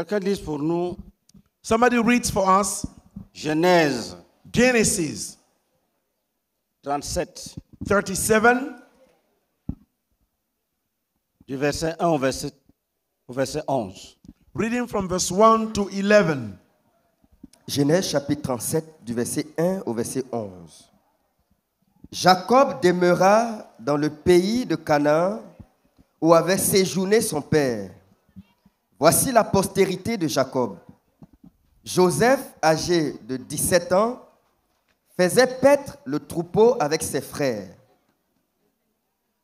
Quelqu'un lise pour nous Somebody reads for us Genèse Genesis 37, 37, du verset 1 au verset 11. reading from verse 1 to 11. Genèse chapitre 37 du verset 1 au verset 11. Jacob demeura dans le pays de Canaan où avait séjourné son père. Voici la postérité de Jacob. Joseph, âgé de 17 ans, faisait paître le troupeau avec ses frères.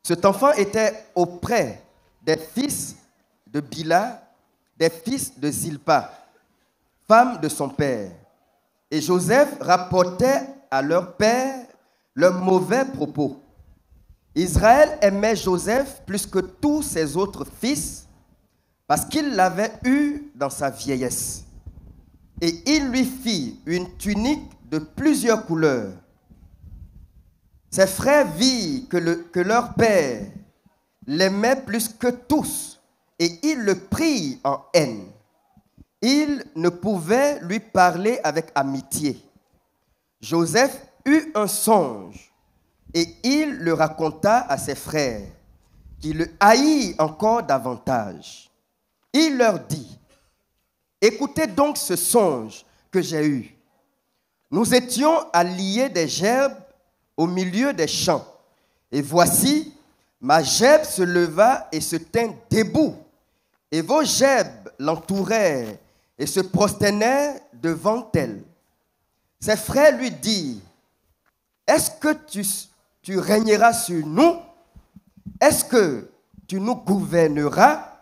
Cet enfant était auprès des fils de Bila, des fils de Zilpa, femme de son père. Et Joseph rapportait à leur père leurs mauvais propos. Israël aimait Joseph plus que tous ses autres fils parce qu'il l'avait eu dans sa vieillesse. Et il lui fit une tunique de plusieurs couleurs. Ses frères virent que leur père l'aimait plus que tous et ils le prirent en haine. Ils ne pouvaient lui parler avec amitié. Joseph eut un songe et il le raconta à ses frères, qui le haïrent encore davantage. Il leur dit: écoutez donc ce songe que j'ai eu. Nous étions à lier des gerbes au milieu des champs. Et voici, ma gerbe se leva et se tint debout. Et vos gerbes l'entourèrent et se prosternèrent devant elle. Ses frères lui dirent: est-ce que tu régneras sur nous? Est-ce que tu nous gouverneras?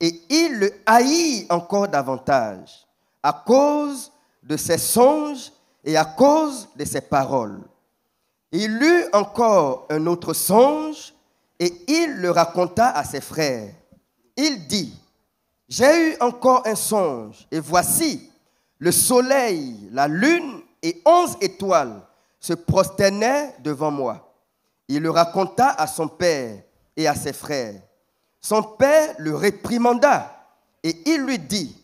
Et il le haït encore davantage à cause de ses songes et à cause de ses paroles. Il eut encore un autre songe et il le raconta à ses frères. Il dit: j'ai eu encore un songe et voici, le soleil, la lune et 11 étoiles se prosternaient devant moi. Il le raconta à son père et à ses frères. Son père le réprimanda et il lui dit: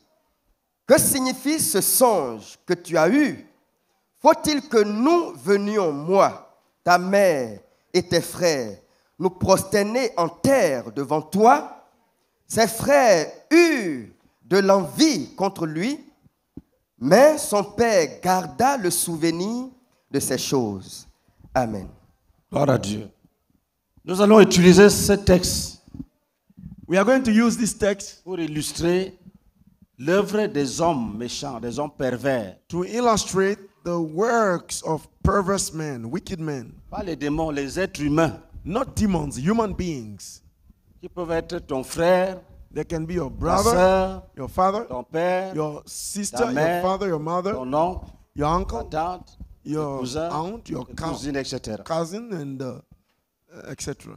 que signifie ce songe que tu as eu? Faut-il que nous venions, moi, ta mère et tes frères, nous prosterner en terre devant toi? Ses frères eurent de l'envie contre lui, mais son père garda le souvenir de ces choses. Amen. Gloire à Dieu. Nous allons utiliser ce texte We are going to use this text pour illustrer l'œuvre des hommes méchants, des hommes pervers. to illustrate the works of perverse men, wicked men. Pas les démons, les êtres humains Not demons, human beings. qui peuvent être ton frère, They can be your ta brother, soeur, your father, ton père, your sister, ta your mère, father, your mother, ton oncle, your ta uncle, tante, your cousin, aunt, your cousine, etc. cousin, and etc.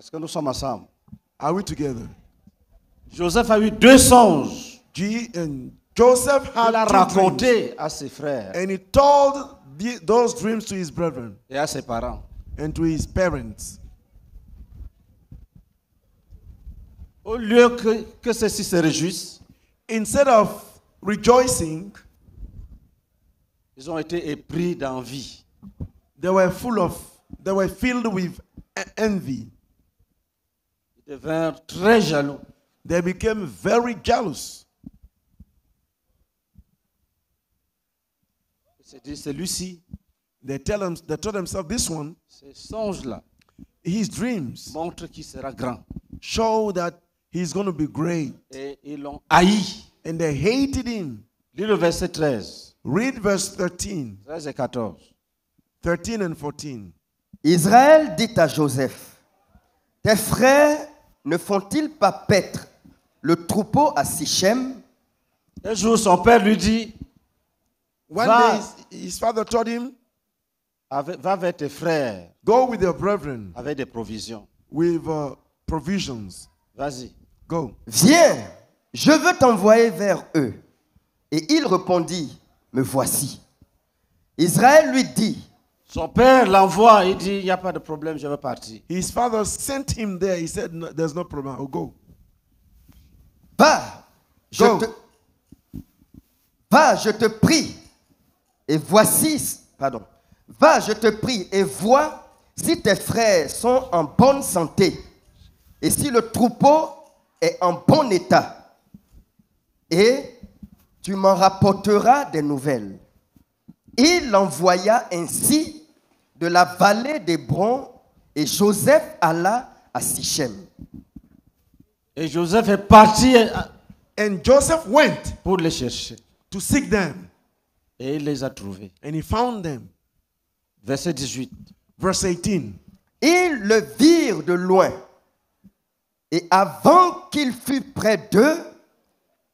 Est-ce que nous sommes ensemble? Are we together? Joseph a eu deux songes. And Joseph Il a had two dreams, raconté à ses frères and he told those dreams to his brethren et à ses parents. and to his parents. Au lieu que ceux-ci se réjouissent, Instead of rejoicing, ils ont été épris d'envie. they were filled with envy. Ils devinrent très jaloux. They became very jealous. Ils se disent, celui-ci, They told themselves, this one, ces songes-là, his dreams montrent qu'il sera grand. show that he's going to be great. Et ils l'ont haï. And they hated him. Lis le verset 13, Read verse 13 et 14. and 14. Israël dit à Joseph: tes frères ne font-ils pas paître le troupeau à Sichem? Un jour, son père lui dit, One Va. day his father told him, va vers tes frères go with your brethren avec des provisions. with provisions. Vas-y. Go. Viens, je veux t'envoyer vers eux. Et il répondit: me voici. Israël lui dit: Son père l'envoie, il dit, il n'y a pas de problème, je vais partir. His father sent him there. He said, no, there's no problem. I'll go. Va, Go. Va, je te prie, et voici, pardon, va, je te prie, et vois si tes frères sont en bonne santé, et si le troupeau est en bon état, et tu m'en rapporteras des nouvelles. Il envoya ainsi de la vallée d'Hébron, et Joseph alla à Sichem. Et Joseph est parti And Joseph went pour les chercher. to seek them, Et il les a trouvés. and he found them. Verset 18. Verse 18. Ils le virent de loin, et avant qu'il fût près d'eux,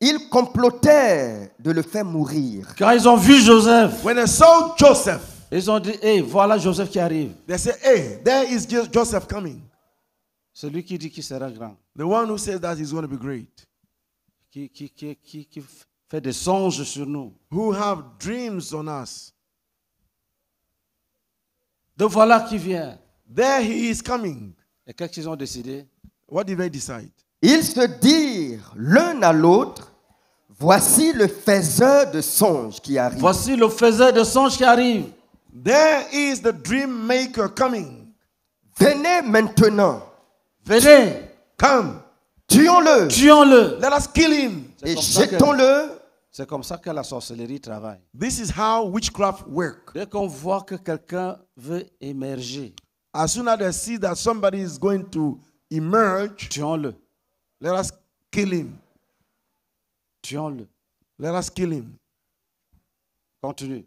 ils complotèrent de le faire mourir. Quand ils ont vu Joseph, When they saw Joseph, ils ont dit, hey, voilà Joseph qui arrive. they said, hey, there is Joseph coming. Celui qui dit qu'il sera grand. The one who says that he's going to be great. Qui fait des songes sur nous. Who have dreams on us. Donc voilà qui vient. There he is coming. Et qu'est-ce qu'ils ont décidé? What did they decide? Ils se dirent l'un à l'autre, voici le faiseur de songes qui arrive. Voici le faiseur de songes qui arrive. There is the dream maker coming. Venez maintenant, Venez, Come, tuons-le tuons-le. let us kill him. et comme ça que- jetons-le. C'est comme ça que la sorcellerie travaille. This is how witchcraft works. Dès qu'on voit que quelqu'un veut émerger, As soon as they see that somebody is going to emerge, tuons-le, let us kill him. tuons-le. Let us kill him. Continue.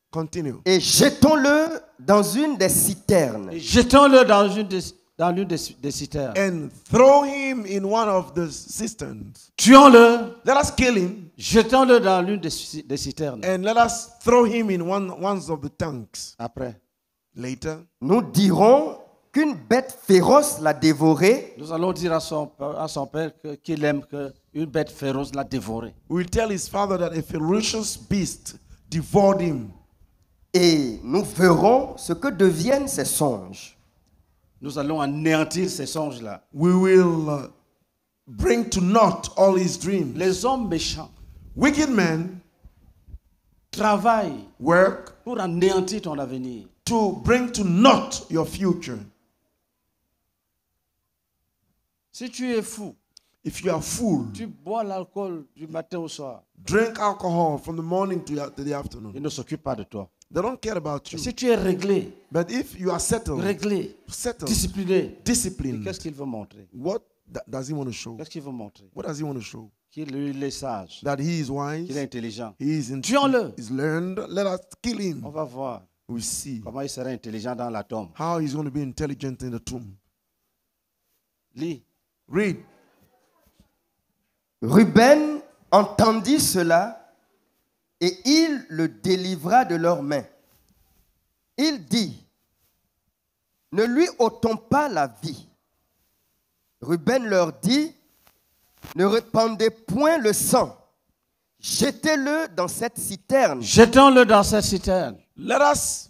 Continue. Et jetons-le dans une des citernes. Et jetons-le dans l'une des citernes. And throw him in one of the cisterns. Tuons-le, Let us kill him. jetons-le dans l'une des citernes. And let us throw him in one of the tanks. Après, Later, Nous dirons qu'une bête féroce l'a dévoré nous allons dire à son père qu'il aime qu'une bête féroce l'a dévoré. we will tell his father that a ferocious beast devoured him. et nous verrons ce que deviennent ces songes. Nous allons anéantir ces songes-là. We will bring to naught all his dreams. Les hommes méchants Wicked men travaillent work pour anéantir ton avenir. to bring to naught your future. Si tu es fou, If you are fooled, tu bois l'alcool du matin au soir, drink alcohol from the morning to the afternoon. ils ne s'occupent pas de toi. They don't care about Et you. si tu es réglé, But if you are settled, discipliné, disciplined, qu'est-ce qu'il veut montrer? what does he want to show? Qu'est-ce qu'il veut montrer? What does he want to show? Qu'il est sage, That he is qu'il est wise, intelligent. he is Tuons-le. he's learned. Let us kill him. On va voir We see comment il sera intelligent dans la tombe. how he's going to be intelligent in the tomb. Lis. Read. Ruben entendit cela et il le délivra de leurs mains. Il dit, ne lui ôtons pas la vie. Ruben leur dit, ne répandez point le sang. Jetez-le dans cette citerne. Jetons-le dans cette citerne. Let us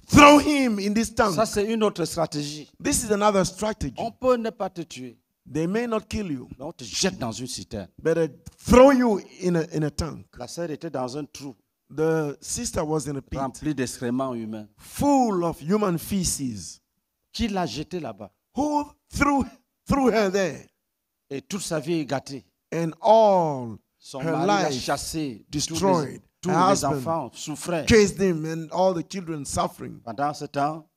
throw him in this tank. Ça, c'est une autre stratégie. This is another strategy. On peut ne pas te tuer, They may not kill you, mais on te jette dans une citerne. but they throw you in a tank. La sœur était dans un trou The sister was in a pit rempli d'excréments humains. full of human feces. Qui l'a jeté là-bas? Who threw her there? Et toute sa vie est gâtée. And all Son her mari l'a life chassé. destroyed. Tous Her les husband enfants souffraient. chased him and all the children suffering. Pendant ce temps,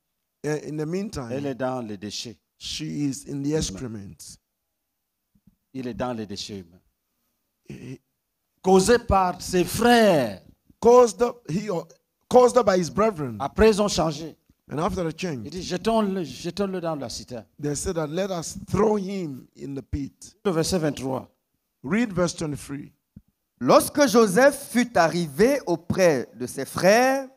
In the elle meantime, est dans les déchets. she is in the excrements. Il est dans les déchets humains. He- Causé par ses frères. Caused up by his brethren. Après, ils ont changé. And after the Il change, dit, jetons-le dans la citerne. they said that let us throw him in the pit. Le verset 23. Read verse 23. Lorsque Joseph fut arrivé auprès de ses frères,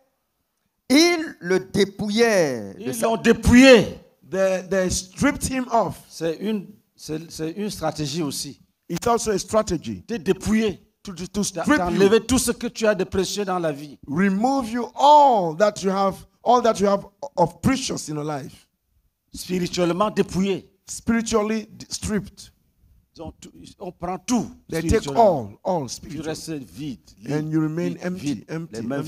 ils le dépouillèrent. Ils l'ont dépouillé. They stripped him off. C'est une stratégie aussi. It's also a strategy De dépouiller. to strip you, D'enlever tout ce que tu as de précieux dans la vie. remove you all that you have of precious in your life, Spirituellement dépouillé. spiritually stripped. On prend tout. They take spirituellement. all Tu spiritual. restes vide. And you remain vide, empty, vide, empty, les mains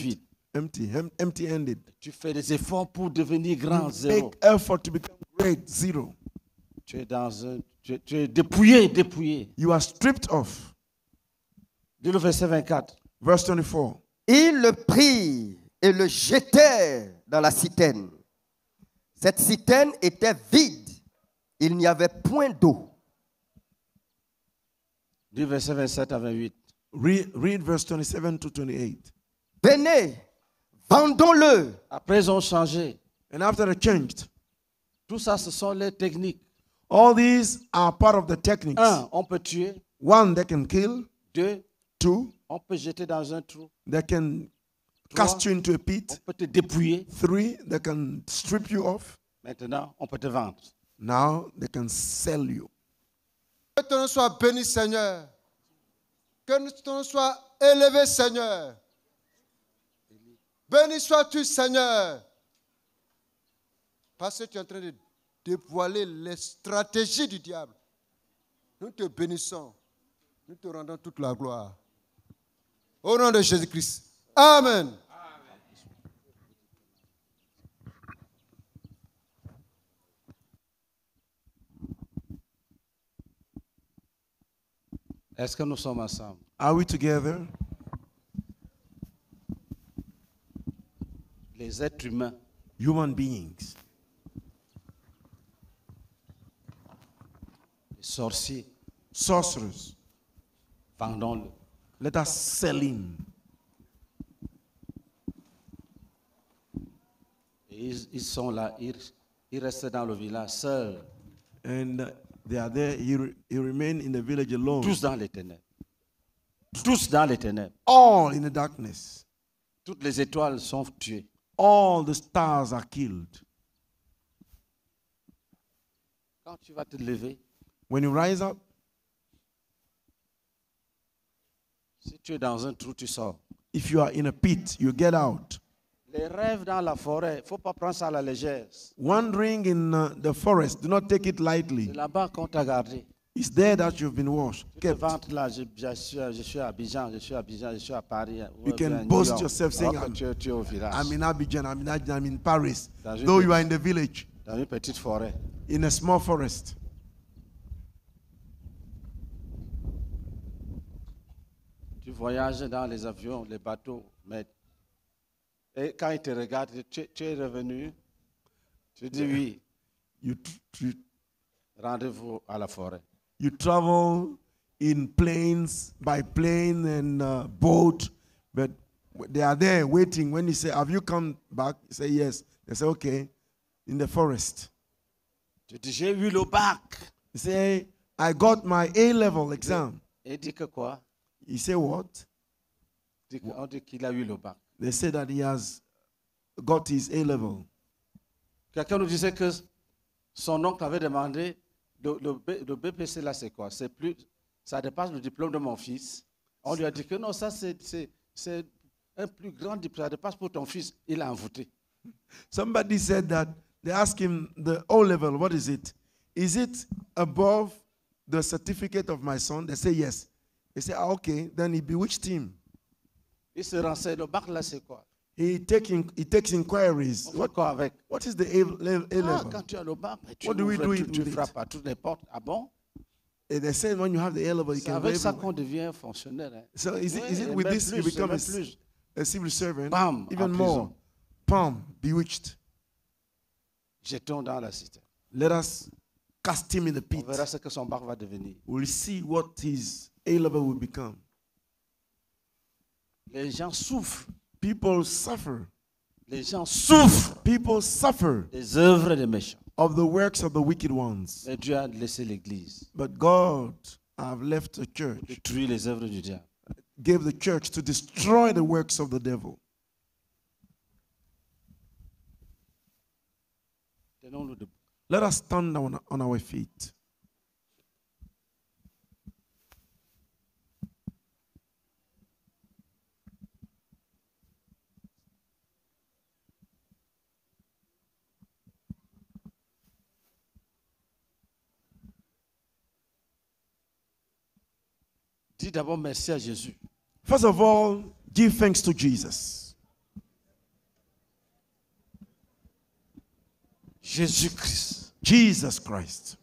empty, vides. empty-handed. Tu fais des efforts pour devenir grand, You zéro. make effort to become great, zero. Tu es dépouillé. You are stripped off. Dis le verset 24. Verse 24. Ils le prirent et le jetèrent dans la citerne. Cette citerne était vide. Il n'y avait point d'eau. Du verset 27 à 28. Read verse 27 to 28. Venez, vendons-le. Après, ils ont changé. And after they changed, Tout ça, ce sont les techniques. all these are part of the techniques. Un, on peut tuer. One, they can kill. Deux, Two, on peut jeter dans un trou. they can Trois, cast you into a on pit. peut te dépouiller. Three, they can strip you off. Maintenant, on peut te vendre. Now they can sell you. Que ton nom soit béni, Seigneur. Que ton nom soit élevé, Seigneur. Béni sois-tu, Seigneur. Parce que tu es en train de dévoiler les stratégies du diable. Nous te bénissons. Nous te rendons toute la gloire. Au nom de Jésus-Christ. Amen. Est-ce que nous sommes ensemble? Are we together? Les êtres humains, Human beings, les sorciers, sorcerers, vendons-le. let us sell him. Et ils sont là, ils restent dans le village seuls, And they are there. He remained in the village alone. tous dans les ténèbres. Tous dans les ténèbres. All in the darkness. Toutes les étoiles sont tuées. All the stars are killed. Quand tu vas te lever, When you rise up, si tu es dans un trou, tu sors. if you are in a pit, you get out. Les rêves dans la forêt, il ne faut pas prendre ça à la légère. Wandering in the forest, do not take it lightly. C'est là-bas qu'on t'a gardé. It's there that you've been washed, Tu te kept. vantes là, je suis à Abidjan, je suis à Abidjan, je suis à Paris. You ou can bien à New boast York. yourself saying, Alors que tu es au village, I'm in Abidjan, I'm in Paris. Dans une Though petite- you are in the village, dans une petite forêt. in a small forest. Tu voyages dans les avions, les bateaux, mais et quand ils te regardent, tu es revenu, tu dis oui, You rendez-vous à la forêt. you travel in planes, by plane and boat, but they are there waiting. When you say, have you come back? You say, yes. They say, okay, in the forest. Tu dis, j'ai eu le bac. You say, I got my A-level exam. Et il dit que quoi? You say, what? On dit qu'il a eu le bac. They say that he has got his A-level. Quelqu'un nous disait que son oncle avait demandé, le BPC là c'est quoi? C'est plus, ça dépasse le diplôme de mon fils. On lui a dit que non, ça c'est un plus grand diplôme, ça dépasse pour ton fils. Il a envoûté. Somebody said that they asked him the O-level, what is it? Is it above the certificate of my son? They say yes. They say, okay, then he bewitched him. Il se renseigne, le bac là c'est quoi? He takes inquiries. On fait quoi avec? What is the A-level? Ah, quand tu as le bac, tu, What do we ouvres, do tu with it? frappes à toutes les portes. Ah bon? And they say when you have the A-level, you C'est can go avec ça everywhere. qu'on devient fonctionnaire. Hein. So is Ouais, it et with même this you plus, become même plus. a civil servant? Bam, Even en more. prison. Palm, bewitched. Jetons dans la cité. Let us cast him in the On pit. verra ce que son bac va devenir. We'll see what his A-level will become. Les gens souffrent. People suffer. Les gens souffrent People suffer des œuvres des méchants. of the works of the wicked ones. Mais Dieu a laissé l'Église But God have left the church, détruire les œuvres du diable. gave the church to destroy the works of the devil. Tenons-nous debout. Let us stand on our feet. Dis d'abord merci à Jésus. First of all, give thanks to Jesus. Jésus-Christ. Jesus Christ.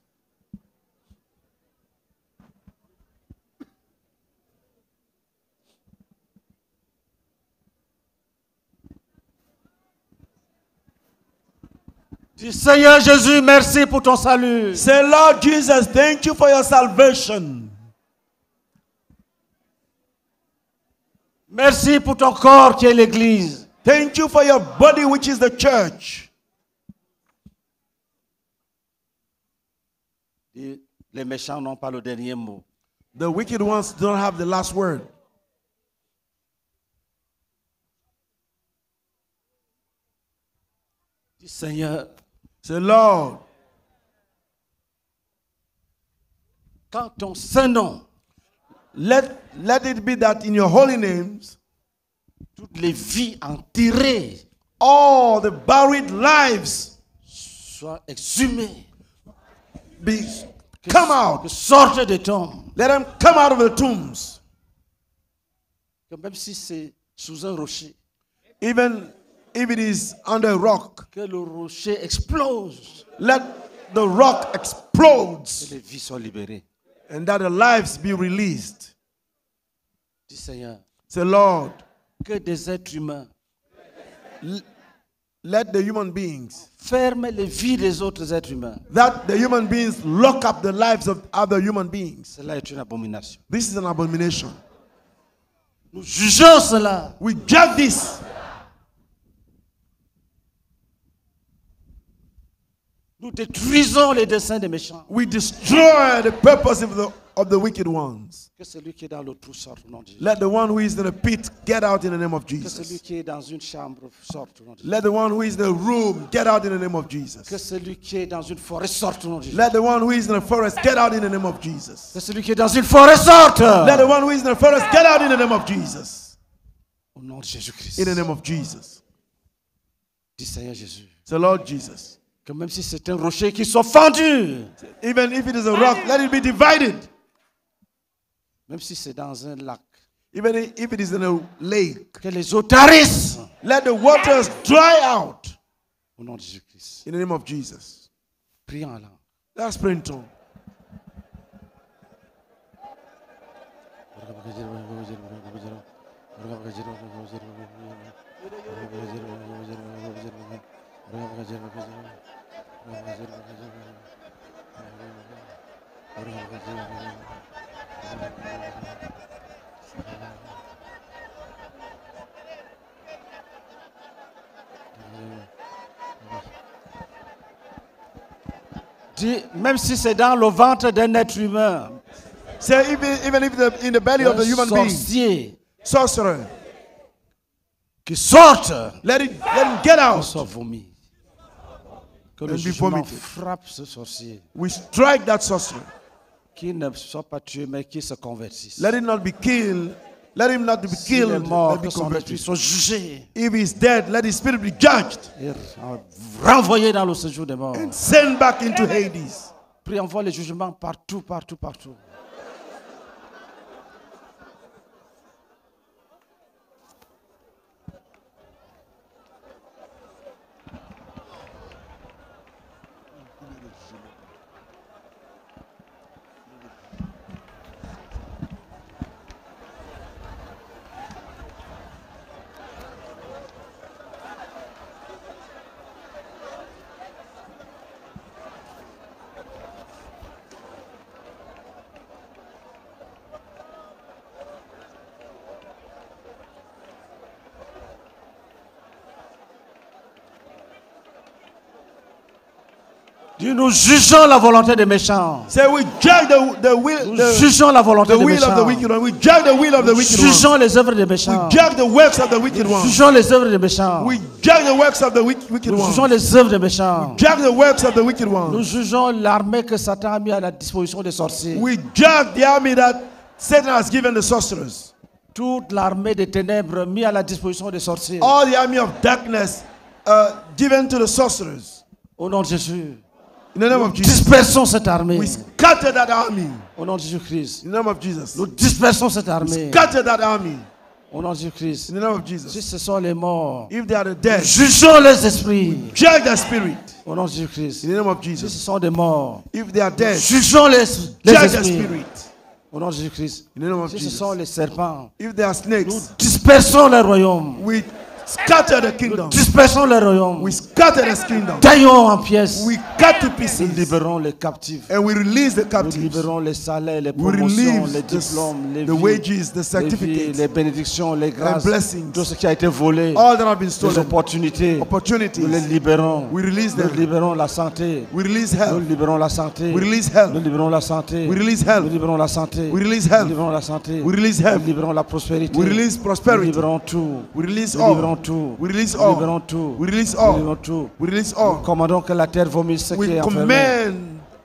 Dis Seigneur Jésus, merci pour ton salut. Say, Lord Jesus, thank you for your salvation. Merci pour ton corps qui est l'Église. Thank you for your body, which is the church. Dis, les méchants n'ont pas le dernier mot. The wicked ones don't have the last word. Dis Seigneur, Say, Lord, quand ton saint nom, let it be that in your holy names, toutes les vies enterrées all the buried lives soient exhumées, come que out. sortent des tombes. Let them come out of the tombs. Que même si c'est sous un rocher, Even if it is under a rock, que le rocher explose, let the rock que explode les vies soient libérées. and that the lives be released. Dis Seigneur, Say, Lord, que des êtres humains let the human beings, ferment les vies des autres êtres humains. that the human beings lock up the lives of other human beings. Cela est une abomination. This is an abomination. Nous jugeons cela. We judge this. Nous détruisons les desseins des méchants. We destroy the purpose of the wicked ones. Que celui qui est dans le trou sorte au nom de Jésus. Let the one who is in the pit get out in the name of Que celui Jesus. qui est dans une chambre sorte au nom de Jésus. Let the one who is in the room get out in the name of Que Jesus. celui qui est dans une forêt sorte au nom de Jésus. Let the one who is in the forest get out in the name of Jesus. Que celui qui est dans une forêt sorte. Let the one who is in the forest get out in the name of Jesus. Au nom de Jésus-Christ. In the name of Jesus. Dis Seigneur Jésus. So Lord Jesus, Que même si c'est un rocher qui soit fendu. even if it is a rock, let it be divided. Même si c'est dans un lac. Even if it is in a lake, Que les eaux tarissent. let the waters dry out. Au nom de Jésus-Christ. In the name of Jesus. Prions en langue. Let's pray in tongue. Dis, même si c'est dans le ventre d'un être humain, Say even if in the belly of the human being, sorcier sorcerer, qui sorte, let him get out. soit vomi. Que le And be jugement vomited. frappe ce sorcier. We strike that sorcerer. Qui ne soit pas tué, mais qui se convertisse. Let him not be killed. Let him not be S'il est killed. mort, Let que be son esprit converted. soit jugé If he is dead, let his spirit be judged et renvoyé dans le séjour des morts. and sent back into Hades. Prie, envoie les jugements partout, partout, partout. Dieu, nous jugeons la volonté des méchants. Say we judge the will, Nous the, jugeons la volonté the des will of the méchants. wicked one. We judge the will of the Nous wicked one. jugeons les œuvres des méchants. We judge the works of the wicked Nous one. jugeons les œuvres des méchants. We judge the works of the wicked Nous jugeons one. les œuvres des méchants. Judge the works of the wicked Nous one. jugeons l'armée que Satan a mis à la disposition des sorciers. We judge the army that Satan has given the sorcerers. Toute l'armée des ténèbres mise à la disposition des sorciers. All the army of darkness given to the sorcerers. Au nom de Jésus. In the name of Jesus. Dispersons cette armée. We scatter that army. Au nom de Jésus-Christ. In the name of Jesus. Nous dispersons cette We armée. scatter that army. Au nom de Jésus-Christ. In the name of Si Jesus. ce sont les morts, If they are the dead, jugeons les esprits. judge the spirit. Au nom de Jésus-Christ. In the name of Si ce Jesus. sont des morts, If they are dead, jugeons les judge the esprits. spirit. Au nom de Jésus-Christ. In the name of Si ce Jesus. sont les serpents, If they are snakes, dispersons le royaume. we scatter the kingdom. Dispersons le royaume. We scatter the kingdom. Taillons en pièces. We cut to Nous pieces. libérons les captifs. And we release the Nous captives. libérons les salaires, les We promotions, release les diplômes, les the vies, wages, the les certificates, bénédictions, les grâces, blessings. tout ce qui a été volé, all that have been les stolen, opportunités. Nous les opportunities. libérons. We release Nous them. libérons la santé. We release Nous health. libérons la santé. We release Nous health. libérons la santé. We release Nous health. libérons la santé. We release Nous health. libérons la santé. We release Nous health. libérons la prospérité. We release Nous prosperity. libérons tout. We release Nous libérons all. tout. We release Nous all. libérons tout. We release Nous all. libérons tout. We release Nous all. commandons que la terre vomisse ce qui We est enfermé. command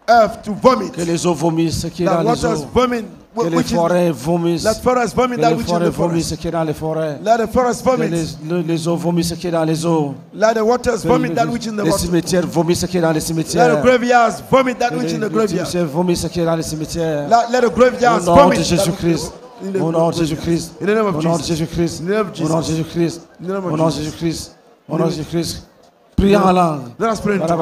earth to vomit. Que les eaux vomissent ce qui est That dans les waters eaux. vomit. Que les Which is, forêts vomissent. let forests Que vomit that les which is in forêts the vomissent forest. ce qui est dans les forêts. Let the forest Que vomit. les eaux vomissent ce qui est dans les eaux. Let the waters Que vomit that which is in the les water. cimetières vomissent ce qui est dans les Let the cimetières. graveyards vomit that Que which in the les graveyard. cimetières vomissent ce qui est dans les cimetières. Let the Au graveyards nom vomit de that which Jésus-Christ. in the Au nom de Jésus-Christ. In the name of Au nom de Jesus. Jésus-Christ. In the name of Au nom de Jesus. Jésus-Christ. In the name of Au nom de Jesus. Jésus-Christ. Au nom de Jésus-Christ. Prions en langue. Let us pray. in tongues.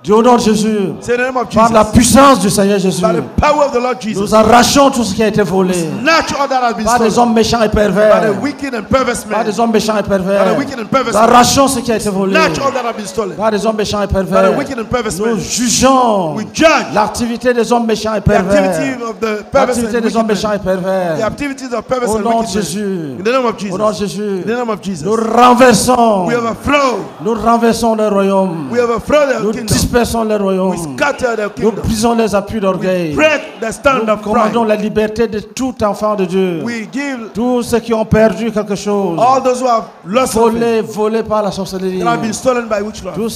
Dieu, au nom de Jésus, Say in the name of par la Jesus. puissance du Seigneur Jésus, By the power of the Lord Jesus. nous arrachons tout ce qui a été volé Snatch all that has been par des stolen. hommes méchants et By the pervers. wicked and perverse Par men. des hommes méchants et By pervers. the wicked and perverse Nous men. arrachons ce qui a été volé Snatch all that has been stolen. par des hommes méchants et By pervers. the wicked and perverse Nous men. jugeons We judge l'activité des hommes méchants et the activity pervers. of the perverse L'activité and des hommes wicked méchants men. et pervers. The activities of perverse Au and nom de wicked men. Jésus. In the name of Au nom de Jesus. Jésus. In the name of Jesus. Nous renversons. We overthrow. Nous renversons le royaume. We overthrow the Nous kingdom. dispersons le We royaume. scatter the Nous kingdom. brisons les appuis d'orgueil. Break the stand Nous of commandons pride. la liberté de tout enfant de Dieu. We give Tous ceux qui ont perdu quelque chose. all those who have lost something Volés par la sorcellerie. that have been stolen by witchcraft. Tous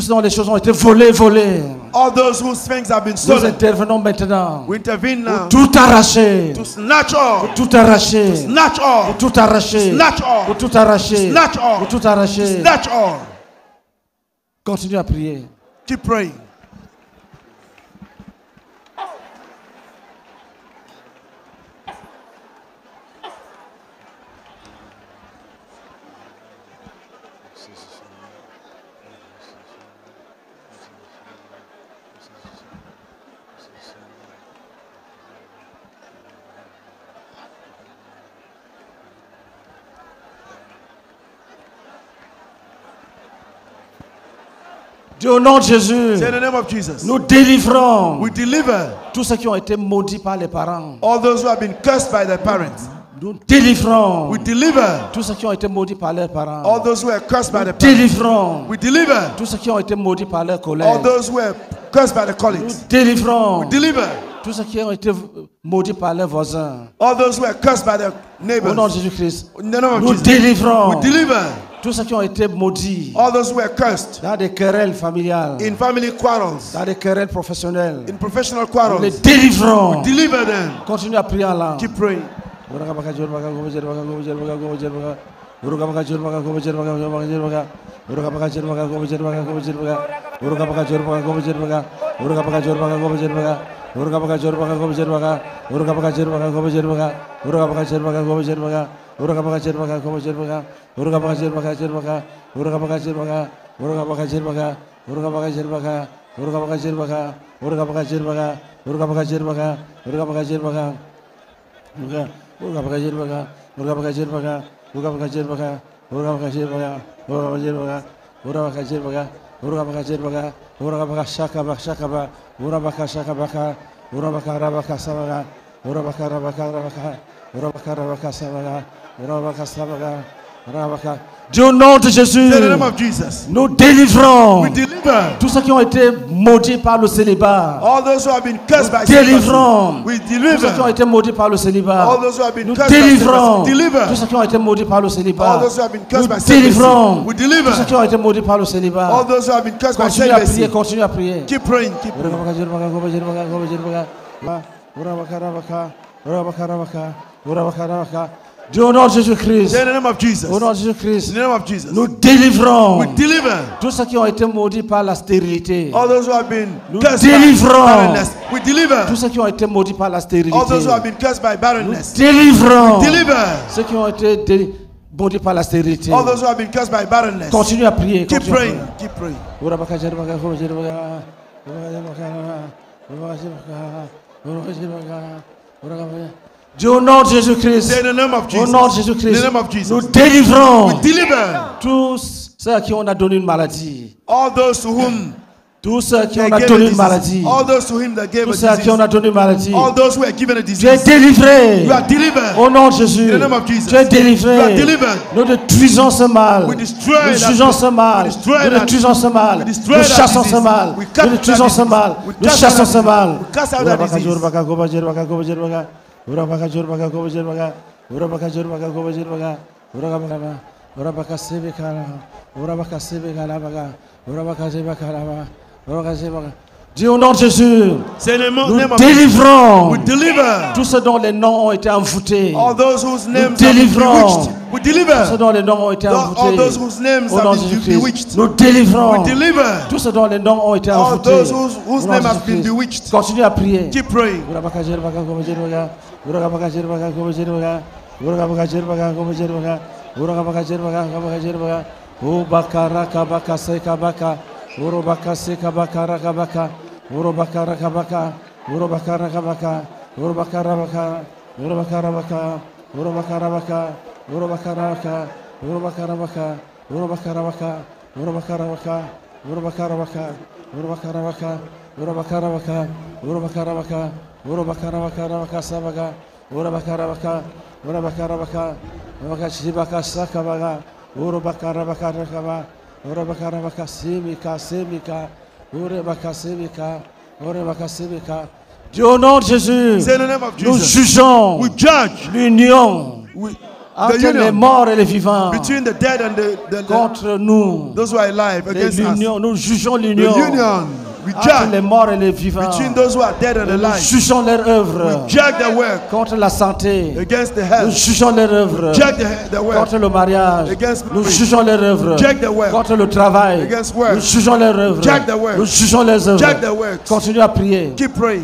ceux dont les choses ont été volées. All those whose things have been Nous stolen. intervenons maintenant. We intervene now Tout arracher. to snatch all. Tout arracher. Snatch all. Tout arracher. Snatch all. Tout arracher. Snatch all. Tout arracher. Snatch all. Continue à prier. Keep praying. Dieu, au nom de Jésus, Say in the name of Jesus. nous délivrons We deliver tous ceux qui ont été maudits par les parents. all those who have been cursed by their parents. Nous délivrons We deliver tous ceux qui ont été maudits par leurs parents. all those who are cursed by their parents. Délivrons We deliver tous ceux qui ont été maudits par leurs all collègues. those who are cursed by their Nous colleagues. délivrons We deliver tous ceux qui ont été maudits par leurs voisins. all those who are cursed by their Au neighbors. nom de Jésus-Christ, In the name of nous Jesus. délivrons We deliver tous ceux qui ont été maudits all those who are cursed dans des querelles familiales, in family quarrels, dans des querelles professionnelles. in professional Nous les quarrels. délivrons. Deliver them. Continue à prier en langue. Keep praying. Dis au nom de Jésus, Say the name of Jesus. nous délivrons We deliver tous ceux qui ont été maudits par le célibat. all those who have been cursed by Délivrons celibacy. We tous ceux qui ont deliver été maudits par le célibat. all those who have been Nous cursed by délivrons celibacy. Deliver tous ceux qui ont été maudits par le célibat. all those who have been cursed by Nous celibacy. délivrons We tous ceux deliver qui ont été maudits par le célibat. all those who have been cursed by Continue à prier, celibacy. continue à prier. Keep praying, keep praying. Dis au nom de Jésus-Christ. Say in the name of Jesus. Au nom de In Jésus-Christ. the name of Jesus. Nous délivrons We deliver tous ceux qui ont été maudits par la stérilité. all those who have been Nous cursed by délivrons barrenness. We deliver tous ceux qui ont été maudits par la stérilité. all those who have been cursed by barrenness. Délivrons Deliver ceux qui ont été maudits par la stérilité. all those who have been cursed by barrenness. Continue à prier. Keep continue à praying, prier. keep praying. Dis au nom de Jésus-Christ. Say in the name of Au Jesus. nom de In Jésus-Christ. the name of Jesus. Nous délivrons We deliver tous ceux à qui on a donné une maladie. all those to whom Tous ceux qui they on a gave a donné une disease. maladie. All those to him that gave Tous a ceux à qui on disease. a donné une maladie. All those who are given a Tu es disease. délivré. You are delivered. Au nom de Jésus. In the name of Jesus. Tu es délivré. You are delivered. Nous détruisons ce mal. We destroy Nous that- jugeons ce mal. we destroy Nous that- détruisons ce mal. we destroy Nous that chassons ce disease. mal. We cast Nous détruisons that ce mal. disease. We Nous cast chassons that ce mal. disease. We cast out that disease. Dis au nom de Jésus, Say in the nous name of délivrons We deliver tous ceux dont les noms ont été envoûtés. all those whose names have been délivrons bewitched. We Tous ceux deliver dont les noms ont été all envoûtés. those whose names Au nom have de been Jésus-Christ, bewitched. nous délivrons We deliver tous ceux dont les noms ont été all envoûtés. those whose Au nom de name have been Jésus-Christ. bewitched. Continue à prier. Keep praying. Dieu, au nom de Jésus, Say in the name of nous Jesus. jugeons We judge l'union we, the entre les union morts et les vivants between the dead and the contre nous. those who are alive against us. L'union, nous jugeons The l'union union. We entre les judge morts et les vivants. between those who are dead and Nous alive. jugeons leur œuvre Judge their work contre la santé. against the Nous health. jugeons leur œuvre Judge their work contre le mariage. against Nous marriage. jugeons leur œuvre Judge their work contre le travail. against work. Nous jugeons leur œuvre. Judge their work. Nous jugeons leurs Judge œuvres. their works. Continue à prier. Keep praying.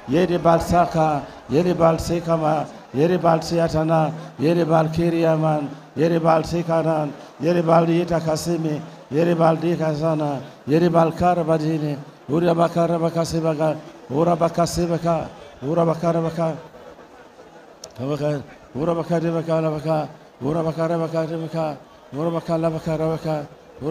Yere balsaka, yere balsekama, yere balsiatana, yere balkiriaman, yere balsekanan, yere baldita kasimi, yere baldika sana, yere balkara badine, ura bakara bakasebaka, ura bakasebaka, ura bakara baka, ura bakara bakara baka, ura bakara bakara baka, ura bakara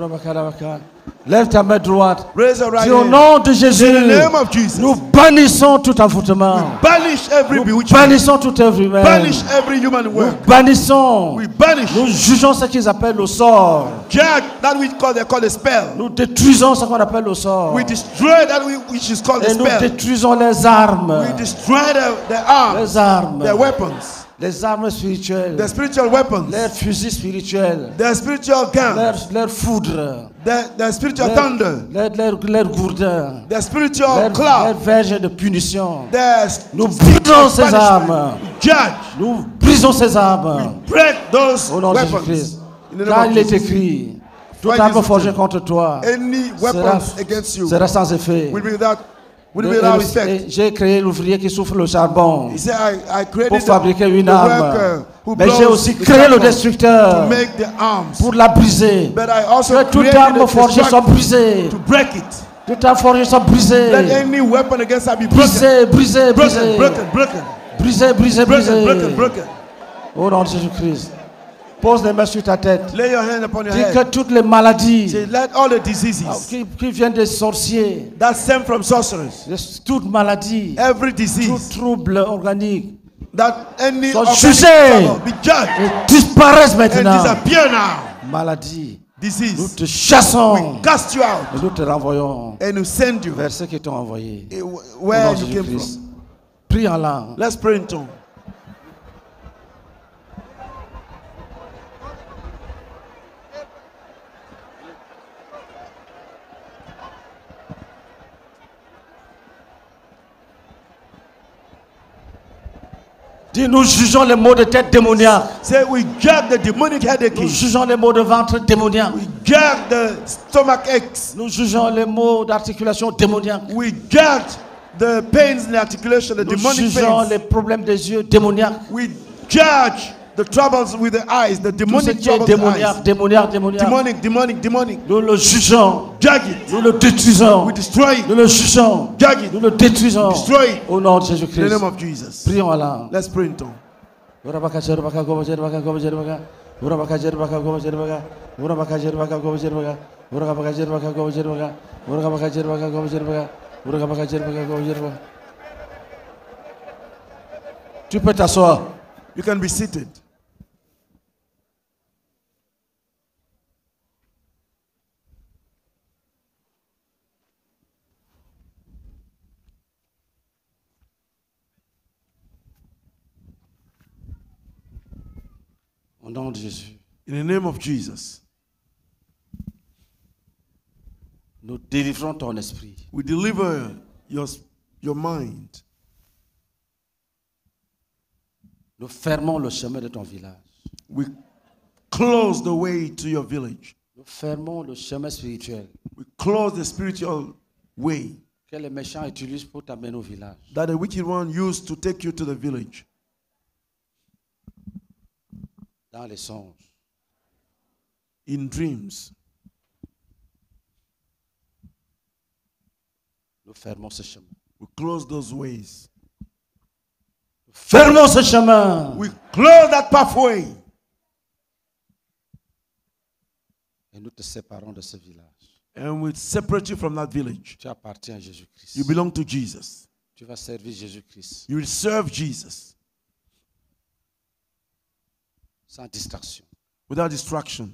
bakara baka. Lève ta main droite. Raise your right Dis au hand. nom de Jésus, In the name of Jesus. nous bannissons tout envoûtement. Banish every Nous bewitchment. bannissons tout œuvre humaine. Banish every human Nous work. bannissons. We banish. Nous jugeons ce qu'ils appellent le sort. Judge that which they call a spell. Nous détruisons ce qu'on appelle le sort. We destroy that which is called a Et nous spell. détruisons les armes. We destroy the arms, Les armes. the weapons, Les armes spirituelles. the spiritual weapons, Les fusils spirituels. the spiritual guns, Leurs foudres. the spiritual thunder, Leurs gourdins. the spiritual Leurs cloud, verges de punition. Nous spiritual brisons ces punishment. armes. Judge, Nous brisons ces armes. break those Au nom de weapons. Jésus-Christ. In the Car name of il est Jesus. écrit, toute Why arme Jesus forgée said, contre toi Any weapons against you sera sans effet. will be without Et effect. j'ai créé l'ouvrier qui souffle le charbon He said, I created pour fabriquer une the arme. worker who Mais j'ai blows aussi the créé le charbon destructeur to make the arms. pour la briser. But I also Que toute created arme the forgée soit destructor brisée. to break it. Toute arme forgée soit brisée. Let any weapon against us be broken. Brisée, brisée, Broken, brisée. broken, broken, Brisée, brisée, broken, broken, brisée. broken. Au nom de Jésus-Christ. Pose les mains sur ta tête. Lay your hand upon your Dis que head. toutes les maladies Say, let all the diseases qui viennent des sorciers, that stem from sorcerers, toute maladie, every tout disease, trouble organique, that any sont organic jugés trouble be judged et disparaissent and maintenant. disappear now. Maladie, nous Disease, te chassons we cast you out et nous te renvoyons and we send you vers ceux qui t'ont envoyé. Au where nom de you came Jésus-Christ. from. Prie en langue. Let's pray in tongues. Dis, nous jugeons les maux de tête démoniaques. Say we judge the demonic headache. Nous jugeons les maux de ventre démoniaques. We judge the stomach aches. Nous jugeons les maux d'articulation démoniaques. We judge the pains in the articulation, the Nous demonic jugeons pains. les problèmes des yeux démoniaques. We judge the troubles with the eyes, the Tout ce demonic qui est troubles with the démoniaque, eyes. démoniaque, démoniaque. Demonic, demonic, demonic. Nous le jugeons. Judge it. Nous le détruisons. We destroy it. Nous le jugeons. Judge it. Nous le détruisons. Destroy it. Au nom de In the Jésus-Christ. name of Jesus. Prions en langue. Let's pray in tongues. Urabaka jerubaka gobo jerubaka gobo jerubaka. Urabaka jerubaka gobo jerubaka. Urabaka jerubaka gobo jerubaka. Urabaka jerubaka gobo jerubaka. Urabaka jerubaka gobo jerubaka. Urabaka jerubaka gobo jerubaka. Tu peux t'asseoir. You can be seated. Au nom de Jésus, In the name of Jesus, nous délivrons ton esprit. we deliver your mind. Nous fermons le chemin de ton village. We close the way to your village. Nous fermons le chemin spirituel We close the spiritual way que les méchants utilisent pour t'amener au village. that the wicked one used to take you to the village. Dans les songes, In dreams, nous fermons ce chemin. we close those ways. Fermons ce chemin. We close that pathway Et nous te séparons de ce village. and we separate you from that village. Tu appartiens à Jésus-Christ. You belong to Jesus. Tu vas servir Jésus-Christ You will serve Jesus sans distraction. without distraction.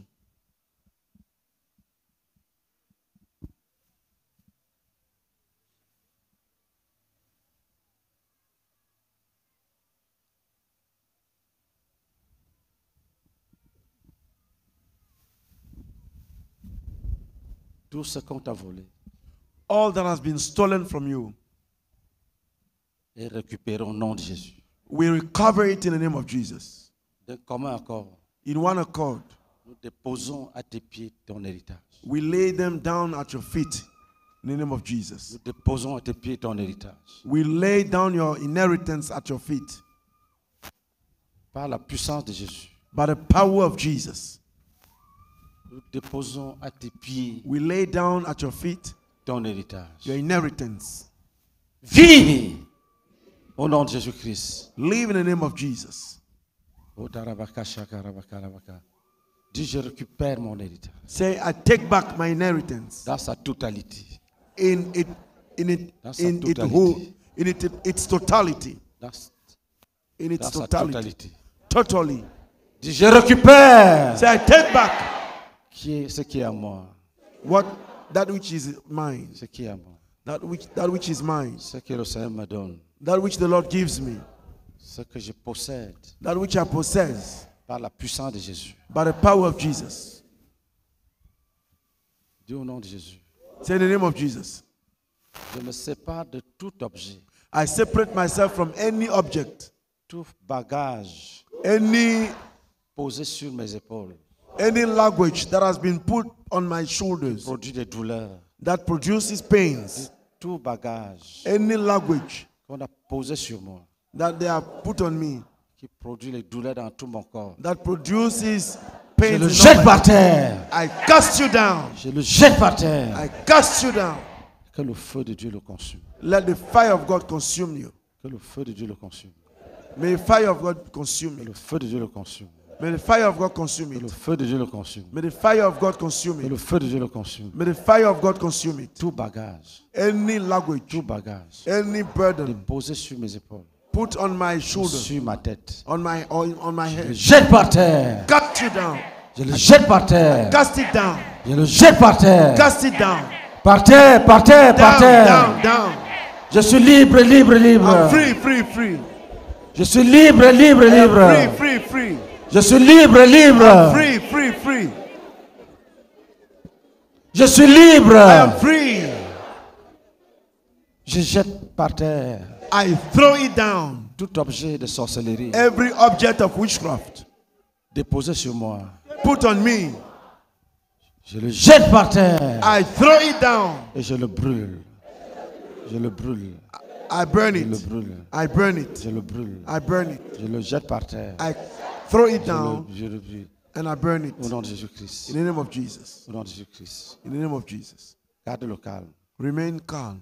Tout ce qu'on t'a volé All that has been stolen from you, est récupéré au nom de Jésus. we recover it in the name of Jesus. D'un commun accord, In one accord, nous déposons à tes pieds ton héritage. we lay them down at your feet in the name of Jesus. Nous déposons à tes pieds ton héritage. We lay down your inheritance at your feet Par la puissance de Jésus, by the power of Jesus. nous déposons à tes pieds We lay down at your feet ton héritage. your inheritance. Vis au nom de Jésus-Christ. Live in the name of Jesus. Oh, tarabaka, shaka, rabaka, rabaka. Dis, je récupère mon héritage Say, I take back my inheritance dans sa totalité. in Dans sa it totalité. whole, in its totality. Dans, In its dans sa totality. totalité. Totally. Dis, je récupère Say, I take back ce qui est à moi. that which is mine. Ce qui est à moi. That which is mine. Ce que le Seigneur me donne. That which the Lord gives me. Ce que je possède That which I possess par la puissance de Jésus. by the power of Jesus. Dis au nom de Jésus. Say in the name of Jesus. Je me sépare de tout objet, I separate myself from any object, tout bagage any posé sur mes épaules, language that has been put on my shoulders produit des douleurs. that produces pains, Tout bagage any language qu'on a posé sur moi, that they have put on me qui produit les douleurs dans tout mon corps. that produces Je pains. le in jette all par terre. I cast you down. Je le jette par terre. I cast you down. Que le feu de Dieu le consume. Let the fire of God consume you. Que le feu de Dieu le consume. May the fire of God consume Que you. le feu de Dieu le consume. May the fire of God consume Que le it. feu de Dieu le consume. May the fire of God consume Que it. le feu de Dieu le consume. May the fire of God consume it. Tout bagage, Any language, tout bagage any burden, déposé sur mes épaules, put on my shoulders, sur ma tête. on my Je le head. jette par terre. Cast it down. Je le jette par terre. Cast it down. Je le jette par terre. Cast it down. Par terre, par terre, par Down, terre. down, down. Je suis libre, libre, libre. I'm free, free, free. Je suis libre, libre, I'm libre. free, free, free. Je suis libre, libre. Free, free, free. Je suis libre. I am free. Je jette par terre I throw it down. tout objet de sorcellerie Every object of witchcraft déposé sur moi. put on me. Je le jette par terre I throw it down. et je le brûle. Je le brûle. I burn Je le it. brûle. I burn it. Je le brûle. I burn it. Je le jette par terre. I throw it Je down le brûle. and I burn it. Au nom de Jésus-Christ. In the name of Jesus. Au nom de Jésus-Christ. In the name of Jesus. Garde le calme. Remain calm.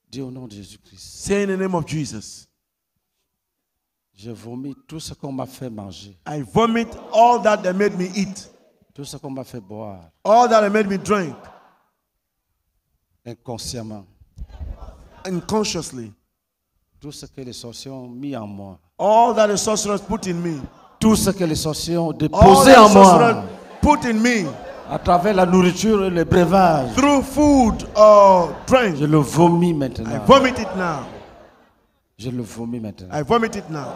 Dis au nom de Jésus-Christ. Say in the name of Jesus. Je vomis tout ce qu'on m'a fait manger, I vomit all that they made me eat. tout ce qu'on m'a fait boire, All that they made me drink. inconsciemment, Unconsciously. tout ce que les sorciers ont mis en moi, All that the sorcerers put in me. tout ce que les sorciers ont All déposé that en the moi, sorcerers put in me. à travers la nourriture et le breuvage, Through food or drink. je le vomis I maintenant. vomit it now. Je le vomis maintenant. I vomit it now.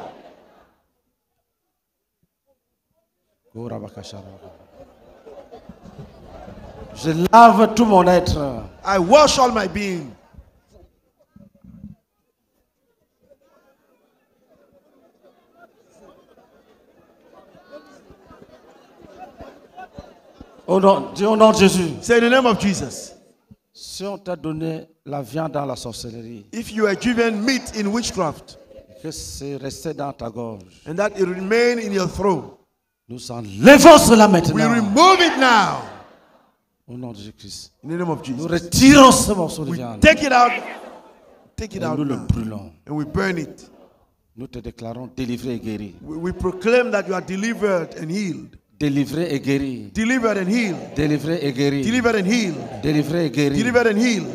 Je lave tout mon être. I wash all my being. Dis au nom de Jésus. Say in the name of Jesus. Si on t'a donné la viande dans la sorcellerie, If you are given meat in witchcraft que c'est resté dans ta gorge, and that it remain in your throat, nous enlevons cela we maintenant. remove it now. Au nom de Jésus-Christ. In the name of Nous Jesus. retirons ce morceau de We viande take it out. Take it et out nous le now. brûlons. And we burn it. Nous te déclarons délivré et guéri. We proclaim that you are delivered and healed. Délivré et guéri. Delivered and healed. Délivré et guéri. Delivered and healed. Délivré et guéri. Delivered and healed.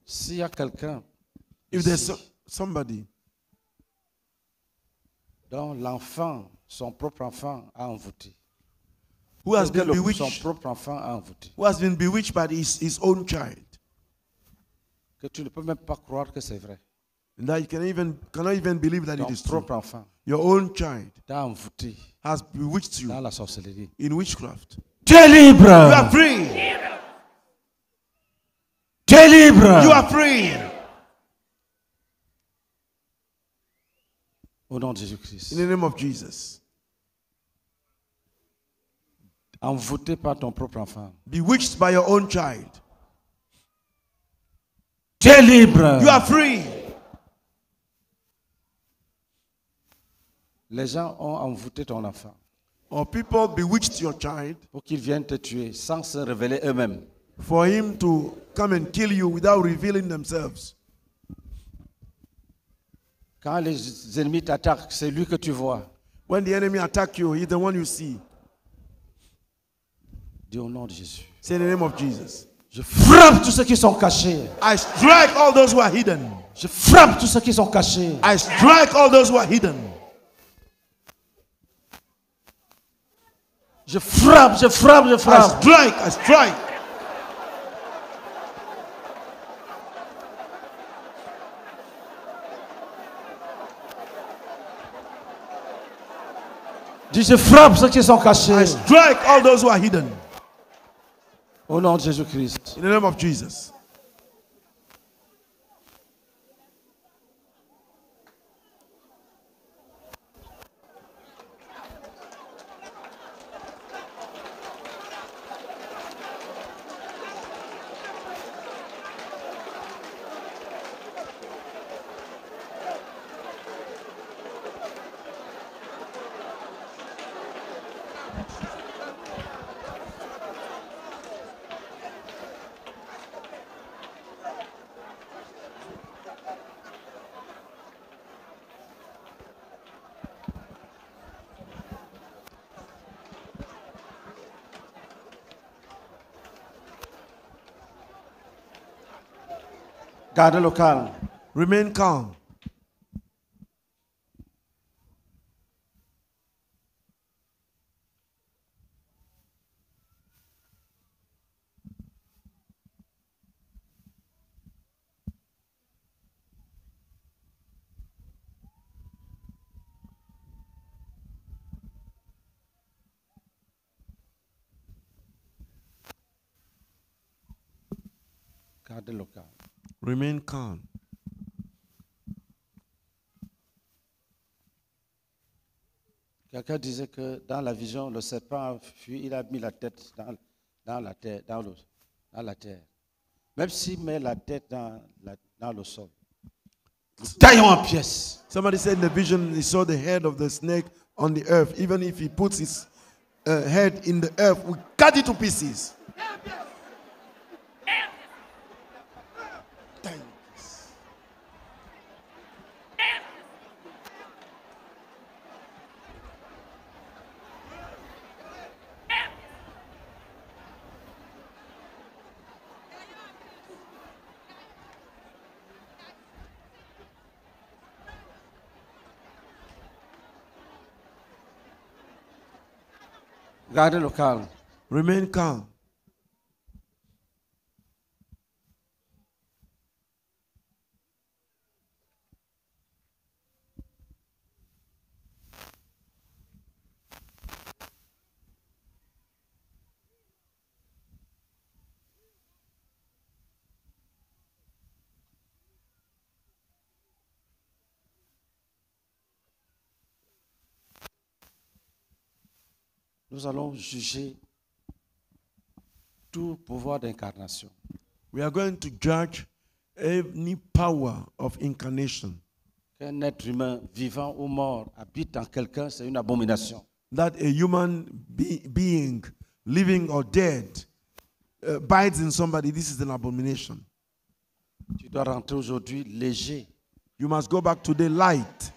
S'il y a quelqu'un If there's somebody dont l'enfant, son propre enfant, a envoûté, who has been son bewitched, propre enfant a envoûté, who has been bewitched by his own child, que tu ne peux même pas croire que c'est vrai. and that you cannot even believe that Ton it is true. propre enfant Your own child t'a envoûté has bewitched you dans la sorcellerie. in witchcraft. Tu es libre. You are free. Tu es libre. You are free. Au nom de Jésus-Christ. In the name of Jesus. Envoûté par ton propre enfant. Bewitched by your own child. Tu es libre. You are free. Les gens ont envoûté ton enfant Or people bewitched your child pour qu'ils viennent te tuer sans se révéler eux-mêmes. for him to come and kill you without revealing themselves. Quand les ennemis t'attaquent, c'est lui que tu vois. When the enemy attack you, he's the one you see. Dis au nom de Jésus. Say in the name of Jesus. Je frappe tous ceux qui sont cachés. I strike all those who are hidden. Je frappe tous ceux qui sont cachés. I strike all those who are hidden. Je frappe, je frappe, je I frappe. strike, I strike. Dis, je frappe ceux qui sont I cachés. strike all those who are hidden. Au nom de Jésus-Christ. In the name of Jesus. Gardez le calme. Remain calm. Gardez le calme. Remain calm. Quelqu'un disait que dans la vision, le serpent a fui, il a mis la tête dans la terre, dans la terre. Même s'il met la tête dans le sol, nous taillons en pièces. Somebody said in the vision he saw the head of the snake on the earth. Even if he puts his head in the earth, we cut it to pieces. Gardez le calme. Remain calm. Nous allons juger tout pouvoir d'incarnation. We are going to judge any power of incarnation. Qu'un être humain, vivant ou mort, habite en quelqu'un, c'est une abomination. That a human being, living or dead, bites in somebody, this is an abomination. Tu dois rentrer aujourd'hui léger. You must go back today light.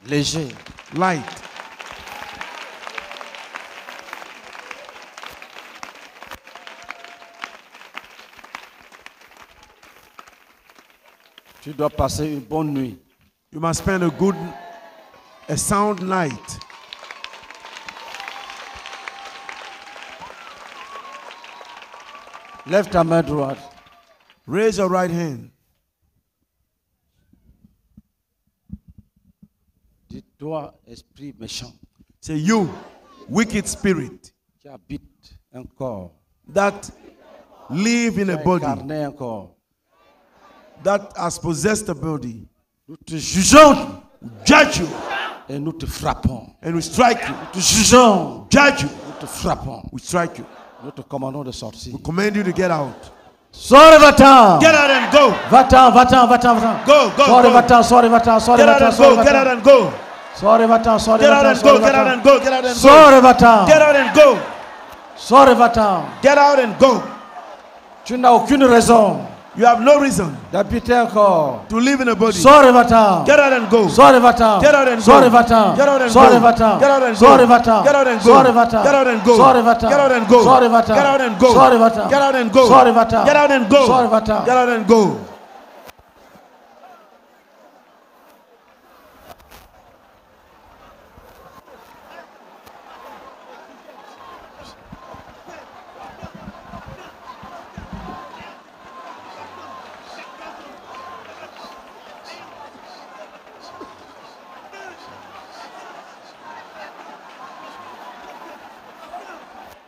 Léger. Light. Tu dois passer une bonne nuit. You must spend a sound night. Lève ta main droite. Raise your right hand. Dis-toi, esprit méchant, Say, you, wicked spirit, qui habite un corps, that live in a qui a body, incarné un corps. that has possessed a body, Nous te jugeons judge you, et nous te frappons. and we strike you. Nous te jugeons, Judge you, nous te frappons. we strike you. Nous te commandons de sortir. We command you to get out. Sors et va-t'en. Get out and go. Va-t'en, va-t'en, va-t'en, va-t'en. Go, go, Sors et go. va-t'en, sors et va-t'en, sors et Get out va-t'en, and sors et go, get out va-t'en. and go. Sors et va-t'en, sors et Get out va-t'en, and sors go, et get out va-t'en. and go, get out and go. Sors et va-t'en. Get out and go. Sors et va-t'en. Get out and go. Tu n'as aucune raison You have no reason d'habiter un corps. to live in a body. Sors et va-t'en. Get out and go. Sors et va-t'en. Get out and Sors go. et va-t'en. Get out and Sors go. et va-t'en. Get out and Sors go. et va-t'en. Get out and go. Sors et va-t'en. Get out and go. Sors et va-t'en. Get out and go. Sors et va-t'en. Get out and go. Sors et va-t'en. Get out and go. Sors et va-t'en. Get out and go. Sors et va-t'en. Get out and go.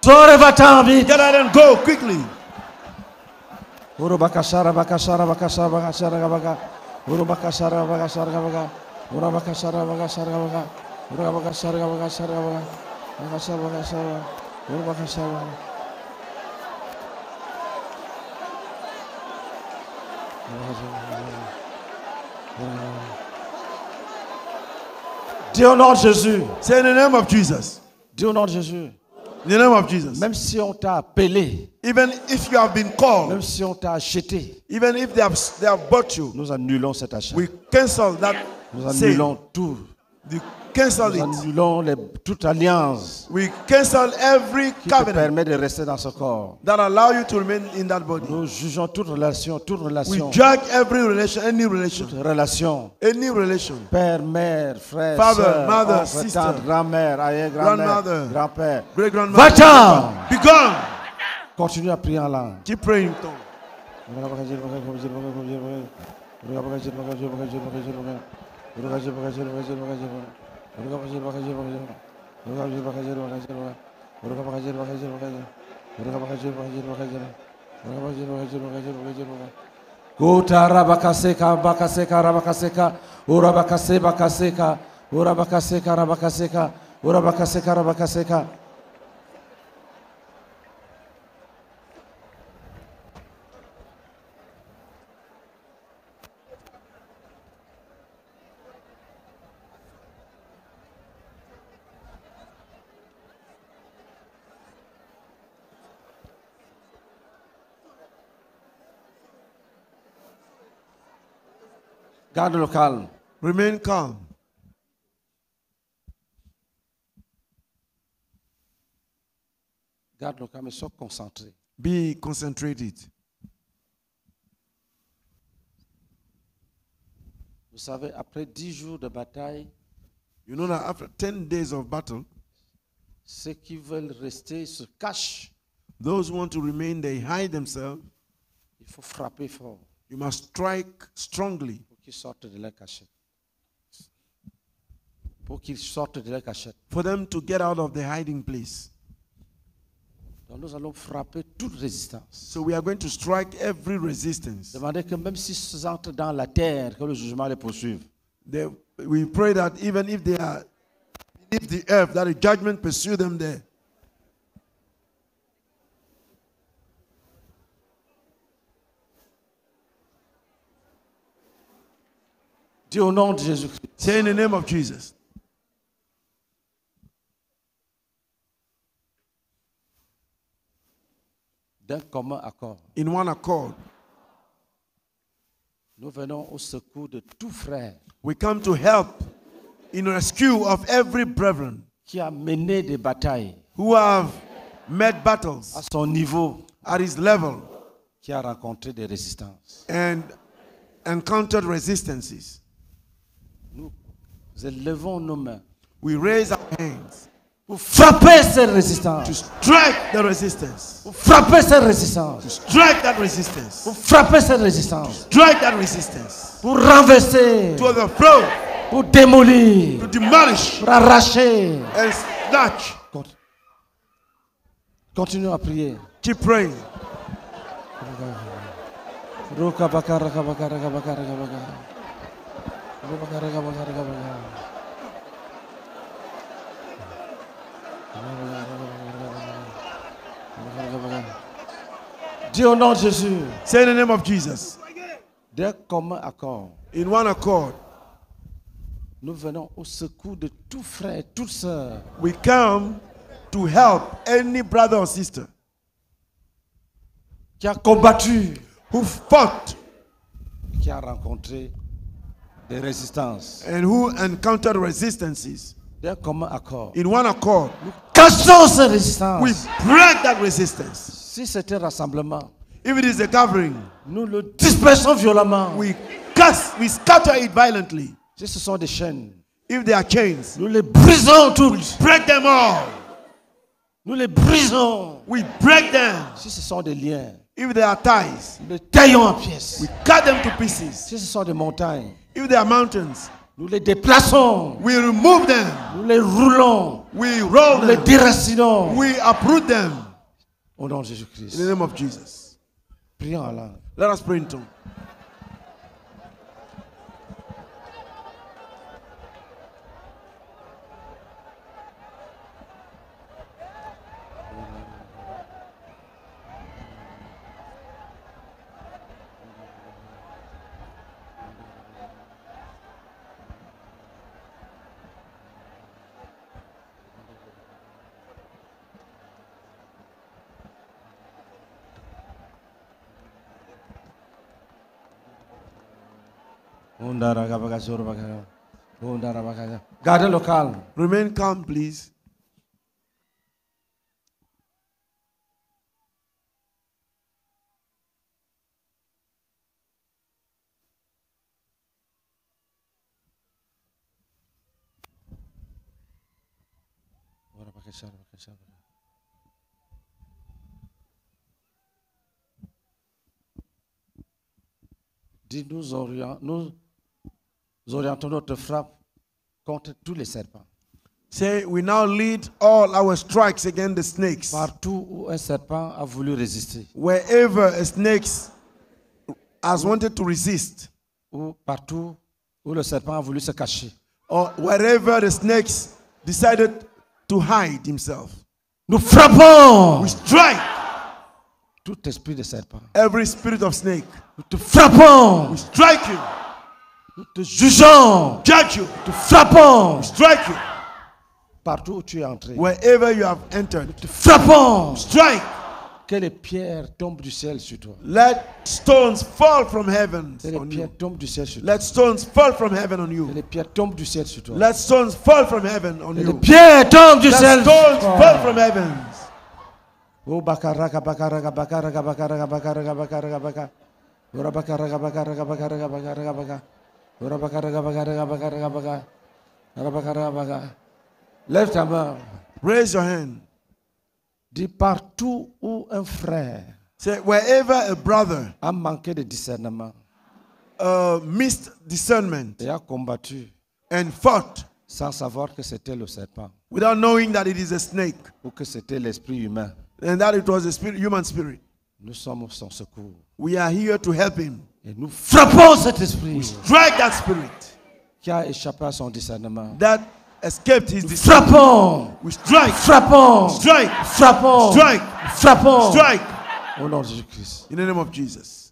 Sors et va-t'en vite. Get out and go quickly. Urubakashara bakashara bakashara bakashara baka. Urubakashara bakashara baka. Urubakashara bakashara baka. Urubakashara bakashara baka. Bakashara bakashara. Urubakashara. Dis au nom de Jésus. Say in the name of Jesus. Dis au nom de Jésus. In the name of Jesus. Même si on t'a appelé, Even if you have been called, même si on t'a acheté, even if they have bought you, nous annulons cet achat. we cancel that Nous sale. annulons tout. We cancel Nous it. annulons toute alliance We cancel every qui te covenant permet de rester dans ce corps. that allow you to remain in that body. Nous jugeons toute relation, We judge every relation, any relation, any relation. Père, mère, frère, Father, sœur, mother, oncle, sister, tante, grand-mère, arrière-grand-mère, grandmother, grand-père. great grandmother. Va-t'en! Be gone. Continue à prier en langue. Keep praying in tongues. Kota rabakaseka bakaseka rabakaseka urabakase bakaseka urabakaseka rabakaseka urabakaseka rabakaseka. Garde le calme. Remain calm. Garde le calme et sois concentré. Be concentrated. Vous savez, après 10 jours de bataille, You know that after 10 days of battle, ceux qui veulent rester se cachent. those who want to remain, they hide themselves. Il faut frapper fort You must strike strongly pour qu'ils sortent de leur cachette. Pour qu'ils sortent de leur cachette. for them to get out of the hiding place. Donc nous allons frapper toute résistance. So we are going to strike every resistance. Demandez que même s'ils entrent dans la terre, que le jugement les poursuive. We pray that even if they are beneath the earth, that the judgment pursue them there. Dis au nom de Jésus-Christ. Say in the name of Jesus. D'un commun accord, In one accord, nous venons au secours de tout frère we come to help in rescue of every brethren qui a mené des batailles who have met battles à son niveau, at his level qui a rencontré des résistances. and encountered resistances. Nous élevons nos mains We raise our hands pour frapper ces to résistances. strike the resistance. Pour frapper ces résistances. Strike that resistance. Pour frapper ces résistances. Strike that resistance. Pour renverser. To overthrow, Pour démolir. to demolish, Pour arracher. and snatch. Continuons à prier. Keep praying. Roka baka raka baka raka baka raka baka. Roka baka raka baka raka baka. Dis au nom de Jésus, Say in the name of Jesus. d'un commun accord, In one accord, nous venons au secours de tout frère et toute sœur we come to help any brother or sister qui a combattu, who fought qui a rencontré des résistances. and who encountered resistances. D'un commun accord. In one accord, Cassons ces résistances. we break that resistance. Si c'était un rassemblement, If it is a gathering, nous le dispersons violemment. we scatter it violently. Si ce sont des chaînes, If they are chains, nous les brisons toutes. break them all. Nous les brisons. We break them. Si ce sont des liens, If they are ties, nous les taillons en pièces. we cut them to pieces. Si ce sont des montagnes, If they are mountains, nous les déplaçons. we remove them. Nous les roulons. We roll Nous les them. déracinons. We uproot them. Au nom de In Jésus-Christ. the name of Jesus. Prions en langue. Let us pray in tongues. Gardez le calme. Remain calm, please. Dis, nous orientons notre frappe contre tous les serpents. Say, we now lead all our strikes against the snakes. Partout où un serpent a voulu résister, Wherever a snake has wanted to resist, ou partout où le serpent a voulu se cacher, or wherever the snakes decided to hide himself, nous frappons we strike tout esprit de serpent. every spirit of snake. Nous te frappons, We strike you, nous te jugeons, judge you, nous te frappons strike you. partout où tu es entré. Wherever you have entered, Te frappons, strike. que les pierres tombent du ciel sur toi. Let stones fall from heaven Que les on pierres you. tombent du ciel sur toi. Let stones fall from heaven on Que you. les pierres tombent du ciel sur toi. Let stones fall from heaven on Que les you. pierres tombent du Let ciel sur stones toi. fall from heaven. Oh, bakaraka, bakaraka, bakaraka, bakaraka, bakaraka, bakaraka, baka. Ora bakaraka, bakaraka, bakaraka, bakaraka, baka. Ora bakaraka, bakaraka, bakaraka, baka. Ora bakaraka, baka. Lève ta main. Raise your hand. Dis, partout où un frère Say, wherever a brother a manqué de discernement missed discernment et a combattu and fought sans savoir que c'était le serpent without knowing that it is a snake ou que c'était l'esprit humain, and that it was a spirit, human spirit, nous sommes son secours. we are here to help him. Et nous frappons cet esprit Strike that spirit qui a échappé à son discernement. that escaped his discernment. Frappons, We strike, frappons, strike, frappons, strike, frappons. strike Au nom de Jésus-Christ. in the name of Jesus.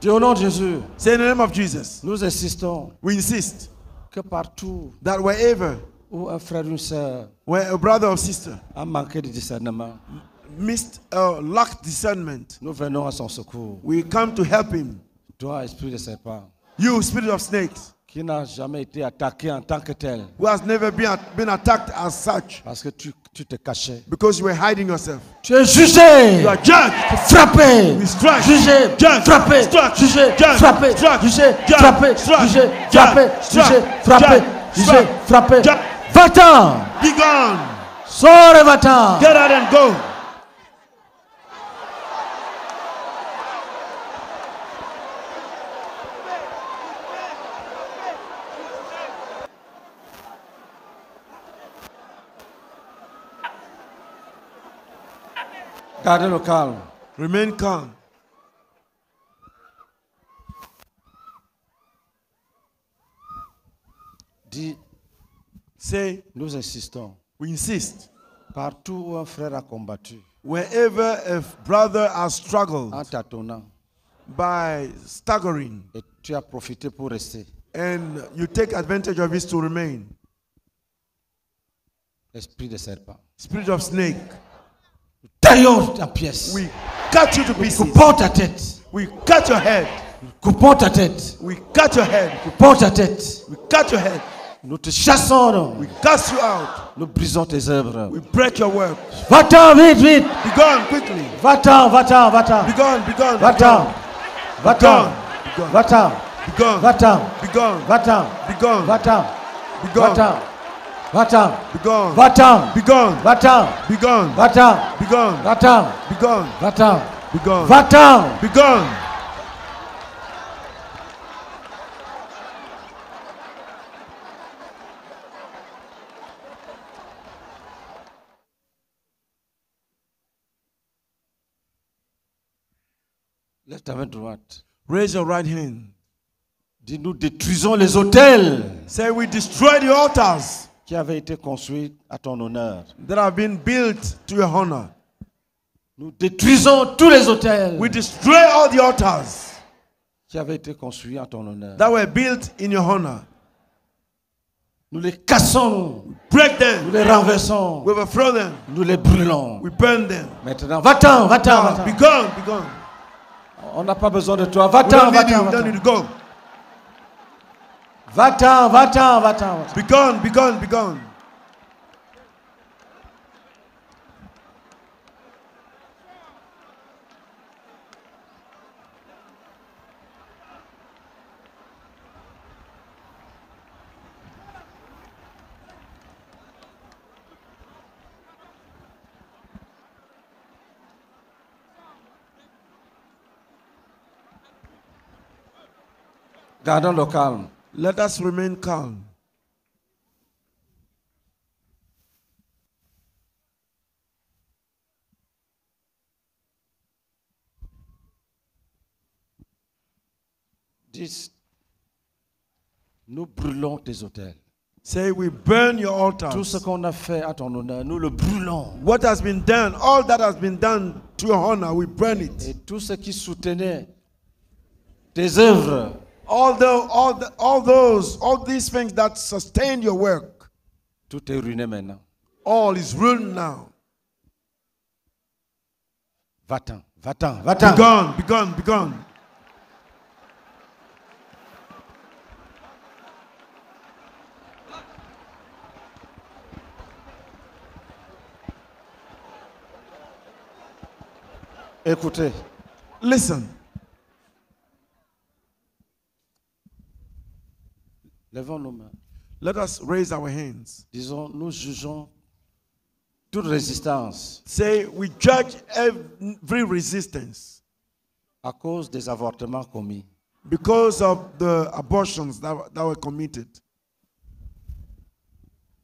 Dis au nom de Jésus, Say in the name of Jesus. nous insistons We insist que partout that wherever où un frère ou une sœur where a brother or sister a manqué de discernement, lacked discernment, nous venons à son secours. we come to help him. Toi, esprit de serpent, You, spirit of snakes, qui n'a jamais été attaqué en tant que tel, who has never been attacked as such parce que tu te cachais. because you were hiding yourself. Tu es jugé, You are judged, frappé, We strike, jugé, judge, frappé, strike, jugé, judge, frappé, strike, jugé, judge, frappé, strike, jugé, judge, frappé, strike, jugé, frappé, judge, jugé, strike, frappé. judge. Va-t'en, be gone, sors et va-t'en. get out and go. Gardez le calme. Remain calm. Dis, Say, nous insistons we insist Partout où un frère a combattu, Wherever a brother has struggled en tâtonnant, by staggering, et tu as profité pour rester, and you take advantage of it to remain, esprit de serpent, spirit of snake, taillons en pièces, we cut you to pieces. coupons ta tête, We cut your head. coupons ta tête, We cut your head. coupons ta tête. We cut your head. Nous te chassons, We cast you out. nous brisons tes œuvres. We break your work. Va-t'en, vite, vite. Be gone quickly. Va-t'en, va-t'en, va-t'en. Be gone, be gone. Va-t'en, va-t'en, Be gone. va-t'en, Be gone. va-t'en, Be gone. va-t'en, Be gone. va-t'en, Be gone. va-t'en, va-t'en, Be gone. va-t'en, Be gone. va-t'en, Be gone. va-t'en, Be gone. va-t'en, Be gone. va-t'en, Be gone. va-t'en. Be gone. Lève ta main droite. Raise your right hand. Dis, nous détruisons les autels Say, we destroy the altars qui avaient été construits à ton honneur. that have been built to your honor. Nous détruisons tous les autels We destroy all the altars qui avaient été construits à ton honneur. that were built in your honor. Nous les cassons, Break nous them. les renversons, We overthrow them. nous les brûlons. We burn them. Maintenant, va-t'en, va-t'en, Now, va-t'en. be gone, be gone. On n'a pas besoin de toi. We Va-t'en, don't need you. va-t'en, We don't need va-t'en. to go. Va-t'en, va-t'en, va-t'en. Be gone, be gone, be gone. Gardons le calme. Let us remain calm. Dis, nous brûlons tes autels. Say, we burn your Tout ce altars. qu'on a fait à ton honneur, nous le brûlons. What has been done, all that has been done to your honor, we burn it. Et tout ce qui soutenait tes œuvres, All these things that sustain your work, tout est ruiné maintenant. all is ruined now. Va-t'en, va-t'en, Be va-t'en. gone, be gone, be gone. Écoutez, Listen, levons nos mains. let us raise our hands. Disons, nous jugeons toute résistance Say, we judge every resistance à cause des avortements commis. because of the abortions that were committed.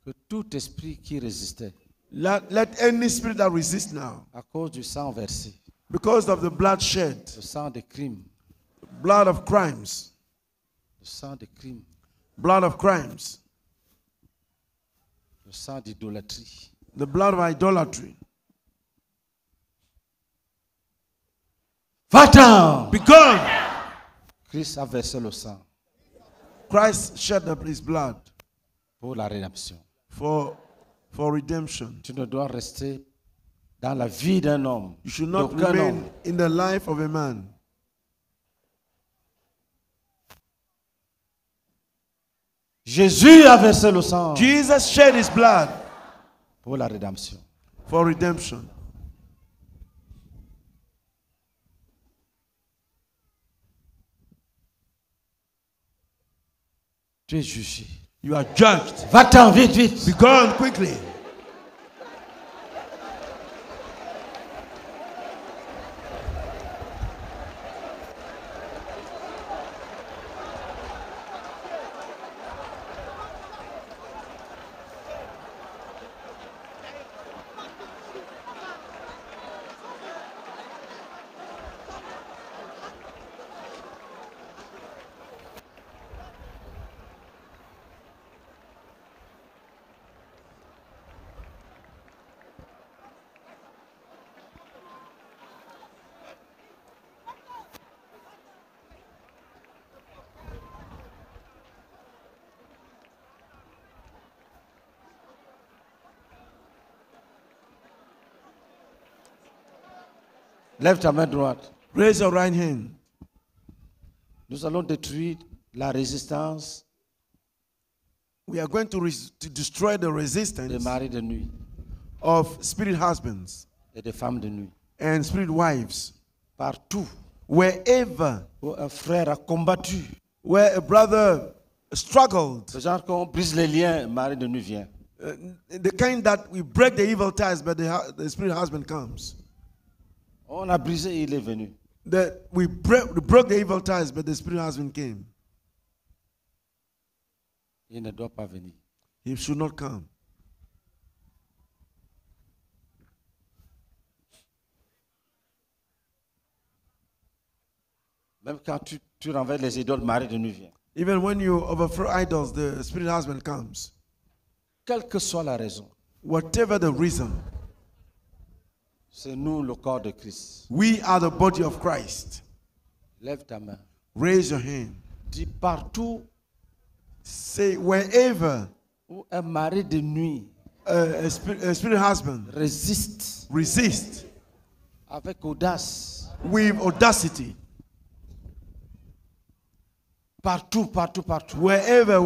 Que tout esprit qui résistait Let any spirit that resists now, à cause du sang versé, because of the blood shed, le sang des crimes, blood of crimes, le sang des crimes, blood of crimes, le sang d'idolâtrie, the blood of idolatry. va-t'en! Be gone! Christ a versé le sang Christ shed his blood pour la rédemption. for redemption. Tu ne dois rester dans la vie d'un homme, You should not d'aucun remain homme. in the life of a man. Jésus a versé le sang Jesus shed his blood pour la rédemption. for redemption. Tu es jugé. You are judged. Va-t'en, vite, vite. Be gone quickly. Lève ta main droite. Raise your right hand. Nous allons détruire la résistance We are going to destroy the des resistance maris de nuit of spirit husbands et des femmes de nuit. and spirit wives. Partout Wherever, où un frère a combattu, where a brother struggled, ce genre qu'on brise les liens, mari de nuit vient. the kind that we break the evil ties, but the spirit husband comes. On a brisé, il est venu. That we broke the evil ties, but the spirit husband came. Il ne doit pas venir. He should not come. Même quand tu renverses les idoles, mari de nuit vient. Even when you overthrow idols, the spirit husband comes. Quelle que soit la raison, Whatever the reason, c'est nous le corps de Christ. we are the body of Christ. Lève ta main. Raise your hand. Dis partout Say, wherever où un mari de nuit a spirit husband résiste resist avec audace. with audacity, Partout, partout, partout. wherever,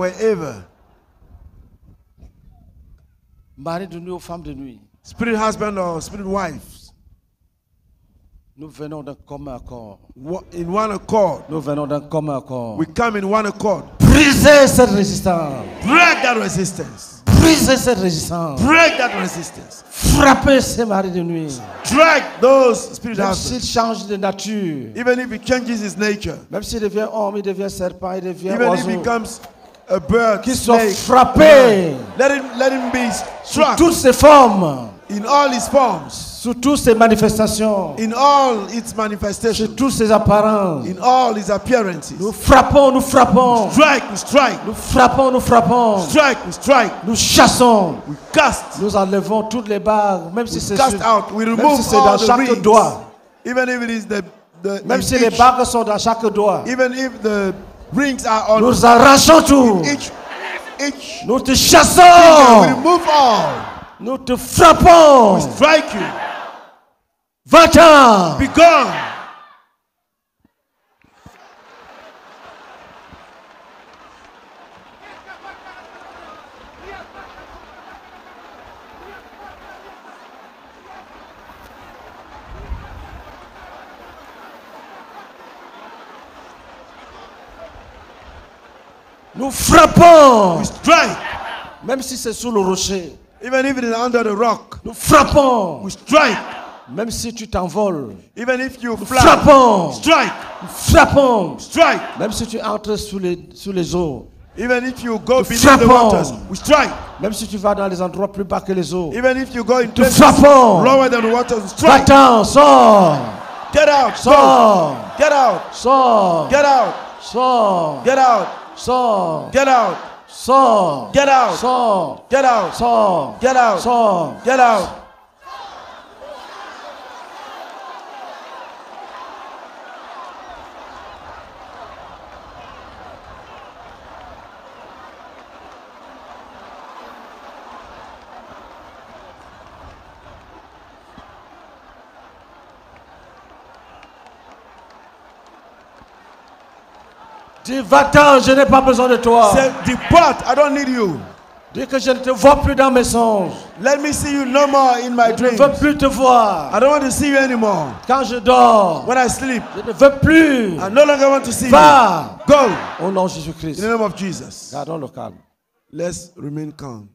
Mari de nuit aux femmes de nuit. spirit husband or spirit wives, Nous venons d'un commun accord. in one accord, Nous venons d'un commun accord. we come in one accord. Brisez cette résistance. Break that resistance. Brisez cette résistance. Break that resistance. Frappez ces maris de nuit. Drag those spirit Même husbands. s'il change de nature. Even if he changes his nature, Même s'il devient homme, il devient serpent, il devient even if he oiseau. becomes a bird, Qu'ils soient snake, frappés let him be sous struck toutes ses formes, in all his forms, sous toutes ses manifestations, in all its sous manifestations, toutes ses apparences. in all his appearances. Nous frappons, nous frappons. Strike, we strike, Nous frappons, nous frappons. strike, we strike, Nous chassons. we cast, Nous enlevons toutes les barres, même si we c'est cast sur- out, we même remove si c'est dans all the chaque rings, doigt. even if it is the Même in si les each- barres sont dans chaque doigt. even if the rings are on Nous arrachons tout. each Nous te finger, we chassons. remove all, Nous te frappons. we strike you, 20 ans. be gone. Nous frappons. We strike, Même si c'est sous le rocher. even if it is under the rock. Nous frappons. We strike, Même si tu t'envoles. even if you Nous fly. frappons. Strike, Nous frappons. strike, Même si tu entres sous les eaux. even if you go Nous beneath the frappons. waters. We strike, Même si tu vas dans les endroits plus bas que les eaux. even if you go in Nous places frappons. lower than the waters. We strike, Va-t'en, sors. get out, go, Sors. get out, Sors. get out, Sors. get out, Sors. get out, Sors. get out, Sors. get out, Sors. get out, Sors. get out. Dis, va-t'en, je n'ai pas besoin de toi. Say, depart, I don't need you. Dis que je ne te vois plus dans mes songes. Let me see you no more in my Je ne dreams. veux plus te voir. I don't want to see you anymore. Quand je dors, When I sleep, je ne veux plus. I no longer want to see you. Va. Go. Au nom de In Jésus-Christ. the name of Jesus. Gardons le calme. Let's remain calm.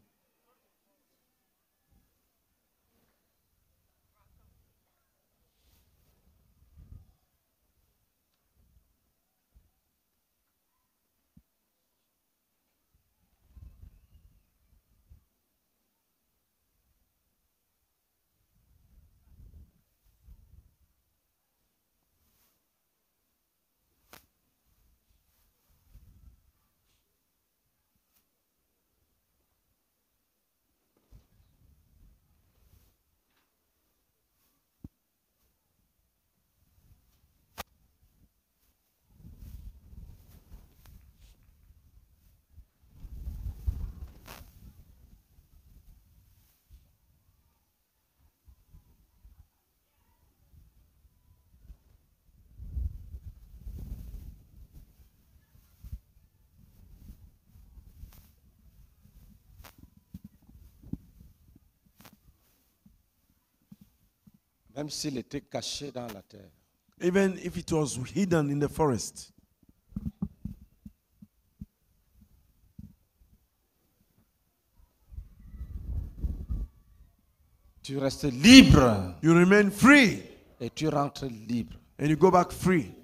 Même s'il était caché dans la terre. even if it was hidden in the forest. Tu restes libre You remain free et tu rentres libre. and you go back free.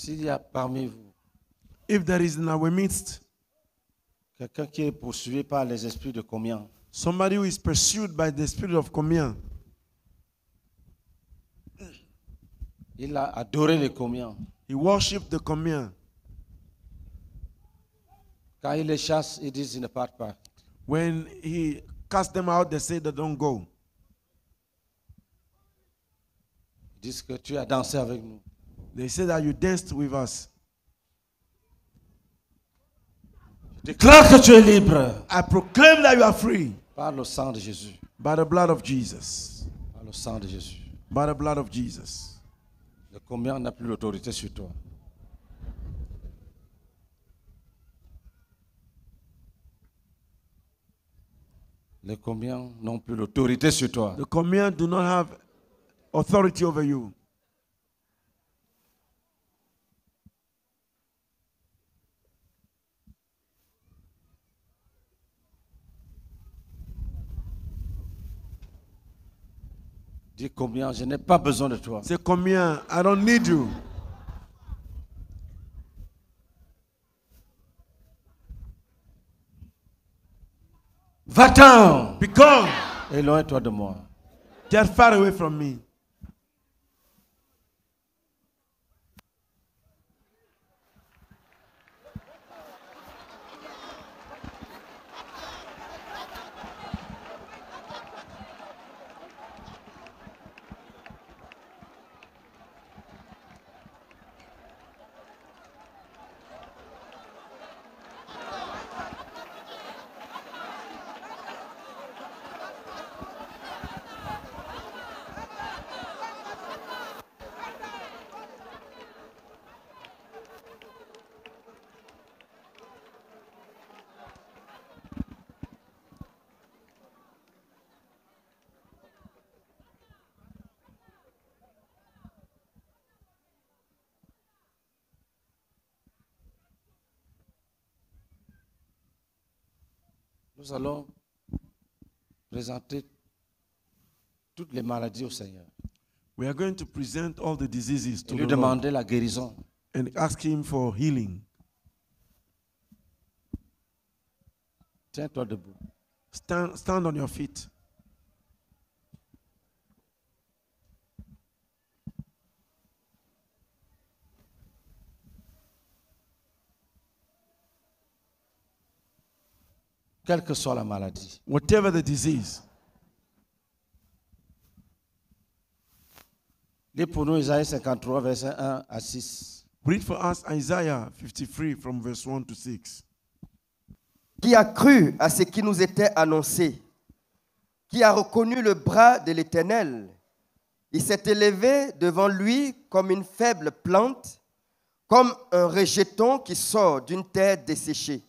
S'il y a parmi vous If there is in our midst quelqu'un qui est poursuivi par les esprits de communion, somebody who is pursued by the spirit of communion, il a adoré les communions. he worshipped the communion. Quand il les chasse, ils disent ils ne partent pas. When he cast them out, they say they don't go. Ils disent que tu as dansé avec nous. They say that you danced with us. Déclare que tu es libre I proclaim that you are free par le sang de Jésus. by the blood of Jesus. Par le sang de Jésus. By the blood of Jesus. Le communion n'a plus l'autorité sur toi. Les communions n'ont plus l'autorité sur toi. The communion do not have authority over you. Dis communion, je n'ai pas besoin de toi. Say, communion, I don't need you. Va-t'en! Become. Éloigne-toi de moi. Get far away from me. Nous allons présenter toutes les maladies au Seigneur. We are going to present all the diseases Et to lui the Lord demander la guérison. and ask him for healing. Tiens-toi debout. Stand on your feet. Quelle que soit la maladie. Whatever the disease. Lis pour nous Isaïe 53, versets 1 à 6. Read for us Isaiah 53 from verse 1 to 6. Qui a cru à ce qui nous était annoncé? Qui a reconnu le bras de l'Éternel? Il s'est élevé devant lui comme une faible plante, comme un rejeton qui sort d'une terre desséchée.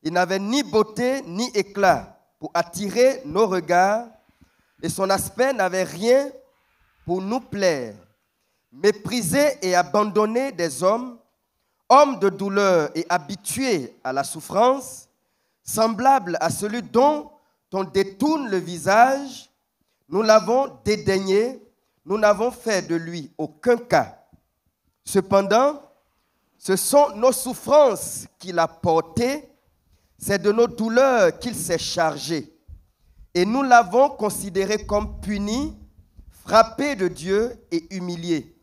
Il n'avait ni beauté ni éclat pour attirer nos regards, et son aspect n'avait rien pour nous plaire. Méprisé et abandonné des hommes, homme de douleur et habitué à la souffrance, semblable à celui dont on détourne le visage, nous l'avons dédaigné, nous n'avons fait de lui aucun cas. Cependant, ce sont nos souffrances qu'il a portées, c'est de nos douleurs qu'il s'est chargé. Et nous l'avons considéré comme puni, frappé de Dieu et humilié.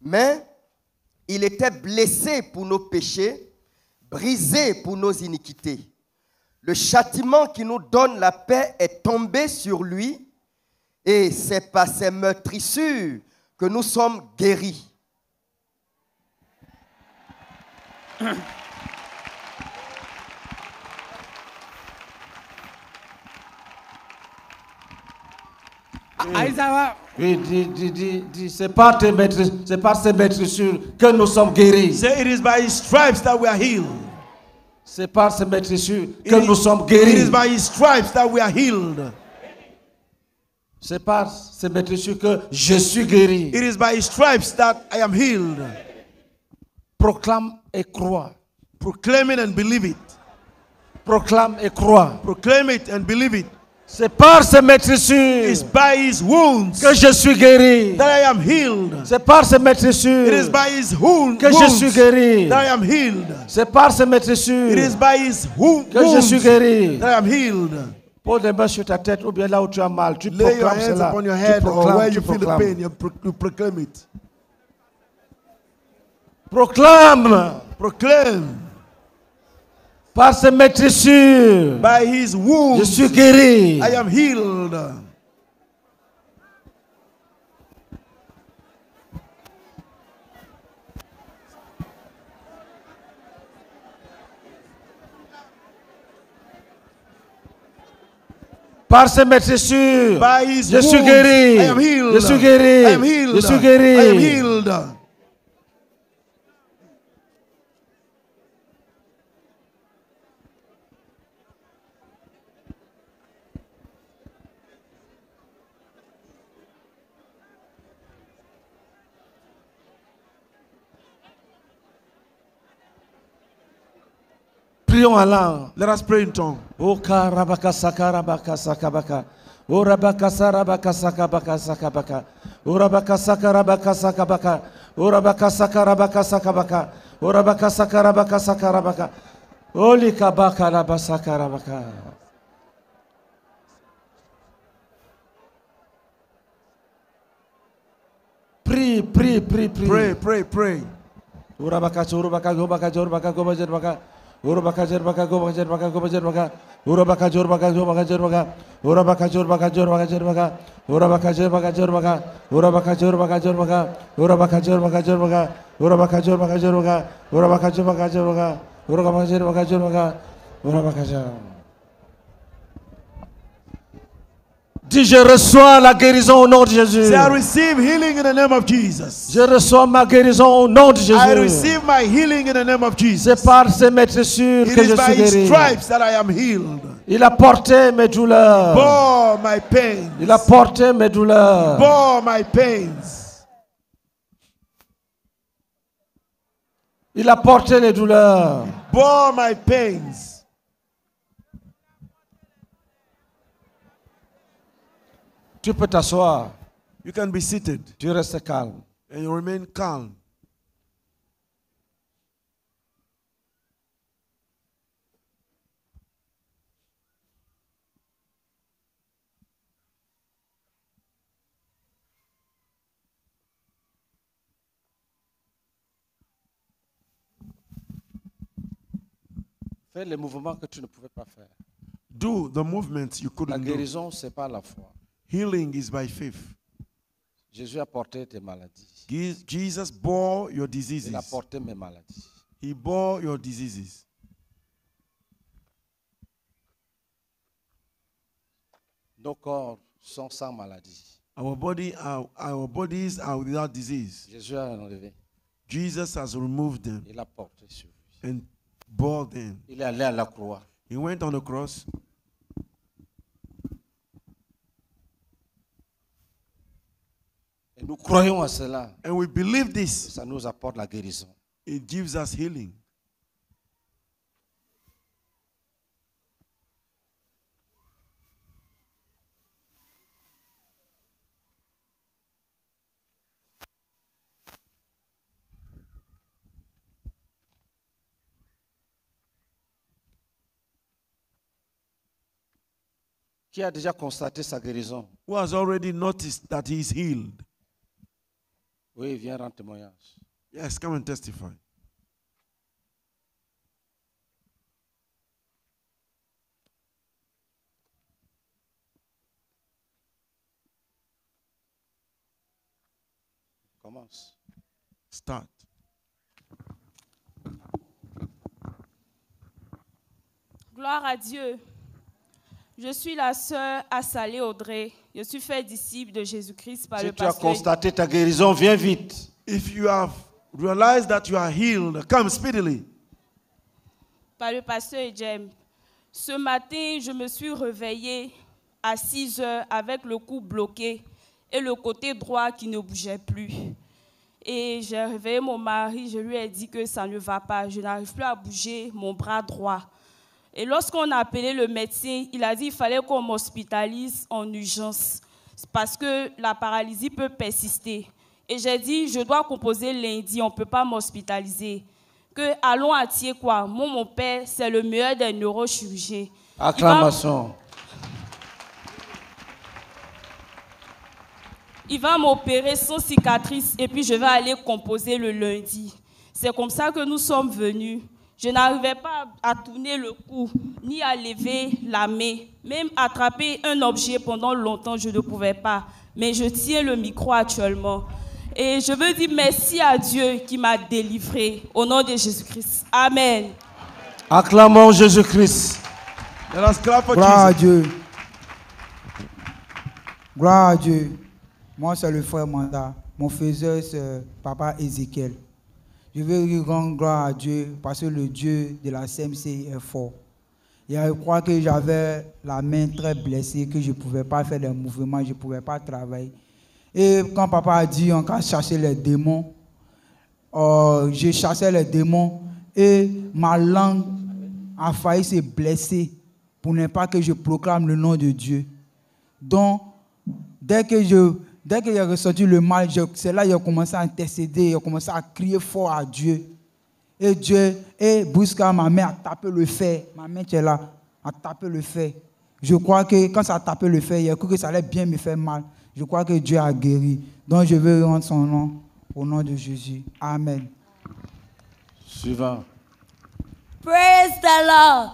Mais il était blessé pour nos péchés, brisé pour nos iniquités. Le châtiment qui nous donne la paix est tombé sur lui, et c'est par ses meurtrissures que nous sommes guéris. Oui, dis, c'est par ces maîtrissures que nous sommes guéris. Say, it is by his stripes that we are healed. C'est par ces maîtrissures que nous sommes guéris. It is by his stripes that we are healed. C'est par ces maîtrissures que je suis guéri. It is by his stripes that I am healed. Proclame et crois. Proclaim it and believe it. Proclame et crois. Proclaim it and believe it. C'est par ces maîtrissures It's by his wounds que je suis guéri. that I am healed. C'est par ces maîtrissures It is by his wounds que je suis guéri. that I am healed. C'est par ces maîtrissures It is by his wounds que je suis guéri. that I am healed. Pose les mains sur ta tête ou bien là où tu as mal. Tu Lay your proclames hands cela. upon your Tu head or where proclames, you tu feel the proclames. pain. You proclaim it. Proclame. Proclaim. Par ces maîtrissures, By his wounds je suis guéri. I am healed. Par ces maîtrissures, By his je suis wounds, guéri. I am healed. Je suis guéri. I am healed. Je suis I am guéri. healed. Prions en langue. Let us pray in tongue. O karabaka sakarabaka sakabaka. O rabaka sarabaka sakabaka sakabaka. O rabaka sakarabaka sakabaka. O rabaka sakarabaka sakabaka. O rabaka sakarabaka sakarabaka. O likabaka labasakarabaka. Prie, prie, prie, prie. Pray, pray, pray. Urabaka churubaka gobaka jorbaka gobajerbaka. Urabaka jerbaka gobaka jerbaka gobajerbaka. Urabaka jorbaka gobaka jerbaka. Urabaka jorbaka jorbaka jerbaka. Urabaka jerbaka jerbaka. Urabaka jorbaka jerbaka. Urabaka jorbaka jerbaka. Urabaka jorbaka jerbaka. Urabaka jorbaka jerbaka. Urabaka jerbaka jerbaka. Urabaka jerbaka. Dis, je reçois la guérison au nom de Jésus. Say, I receive healing in the name of Jesus. Je reçois ma guérison au nom de I Jésus. receive my healing in the name of Jesus. C'est par ses maîtrissures It que is je by suis his guéri. stripes that I am healed. Il a porté mes douleurs. Bore my pains. Il a porté mes douleurs. Bore my pains. Il a porté les douleurs. Bore my pains. Tu peux t'asseoir. You can be seated Tu restes calme. and you remain calm. Fais les mouvements que tu ne pouvais pas faire. Do the movements you La couldn't do. guérison, c'est par la foi. Healing is by faith. Jésus a porté tes maladies. Jesus bore your Il diseases. a porté mes maladies. He bore your diseases. Nos corps sont sans maladie. Our bodies are without disease. Jésus a enlevé. Jesus has removed them Il a porté sur lui. and bore them. Il est allé à la croix. He went on the cross. Et nous croyons à cela. And we believe this. Ça nous apporte la guérison. It gives us healing. Qui a déjà constaté sa guérison? Who has already noticed that he is healed? Oui, viens rendre témoignage. Yes, come and testify. Commence. Start. Gloire à Dieu. Je suis la sœur Assalé Audrey. Je suis faite disciple de Jésus-Christ par Si le tu as pasteur. constaté ta guérison, viens vite. If you have realized that you are healed, come speedily. Par le pasteur Edjem. Ce matin, je me suis réveillée à 6 heures avec le cou bloqué et le côté droit qui ne bougeait plus. Et j'ai réveillé mon mari, je lui ai dit que ça ne va pas, je n'arrive plus à bouger mon bras droit. Et lorsqu'on a appelé le médecin, il a dit qu'il fallait qu'on m'hospitalise en urgence parce que la paralysie peut persister. Et j'ai dit, je dois composer lundi, on ne peut pas m'hospitaliser. Que allons à Thiekwa, mon père, c'est le meilleur des neurochirurgiens. Acclamation. Il va m'opérer sans cicatrice et puis je vais aller composer le lundi. C'est comme ça que nous sommes venus. Je n'arrivais pas à tourner le cou, ni à lever la main. Même attraper un objet pendant longtemps, je ne pouvais pas. Mais je tiens le micro actuellement. Et je veux dire merci à Dieu qui m'a délivré. Au nom de Jésus-Christ. Amen. Acclamons Jésus-Christ. Let us clap for Gloire à Jesus. Dieu. Gloire à Dieu. Moi, c'est le frère Manda. Mon faiseur, c'est papa Ézéchiel. Je veux lui rendre gloire à Dieu parce que le Dieu de la CMC est fort. Et je crois que j'avais la main très blessée, que je ne pouvais pas faire des mouvements, je ne pouvais pas travailler. Et quand papa a dit on va chasser les démons, j'ai chassé les démons et ma langue a failli se blesser pour ne pas que je proclame le nom de Dieu. Donc, dès que j'ai ressenti le mal, c'est là que j'ai commencé à intercéder, j'ai commencé à crier fort à Dieu. Et Dieu, brusquement, ma main a tapé le fer. Ma main qui est là, a tapé le fer. Je crois que quand ça a tapé le fer, j'ai cru que ça allait bien me faire mal. Je crois que Dieu a guéri. Donc je veux rendre son nom au nom de Jésus. Amen. Suivant. Praise the Lord.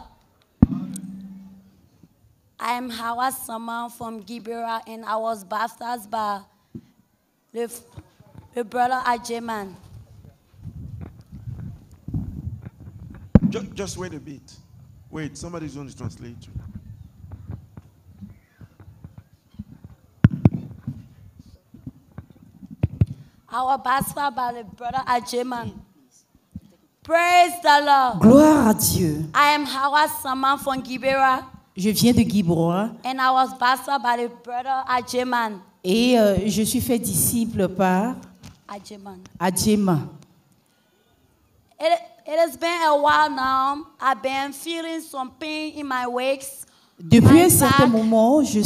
I am Hawa Sama from Gibera, and I was baptized by the brother Ajeman. Just wait a bit. Wait, somebody's going to translate you. I was baptized by the brother Ajeman. Praise the Lord. Gloire à Dieu. I am Hawa Sama from Gibera, Je viens de Guibroa and I was baptized by the brother Ajeman. et je suis fait disciple par Ajeman. Adjema. It has been a while now. I've been feeling some pain in my legs. Depuis my un certain back. moment, je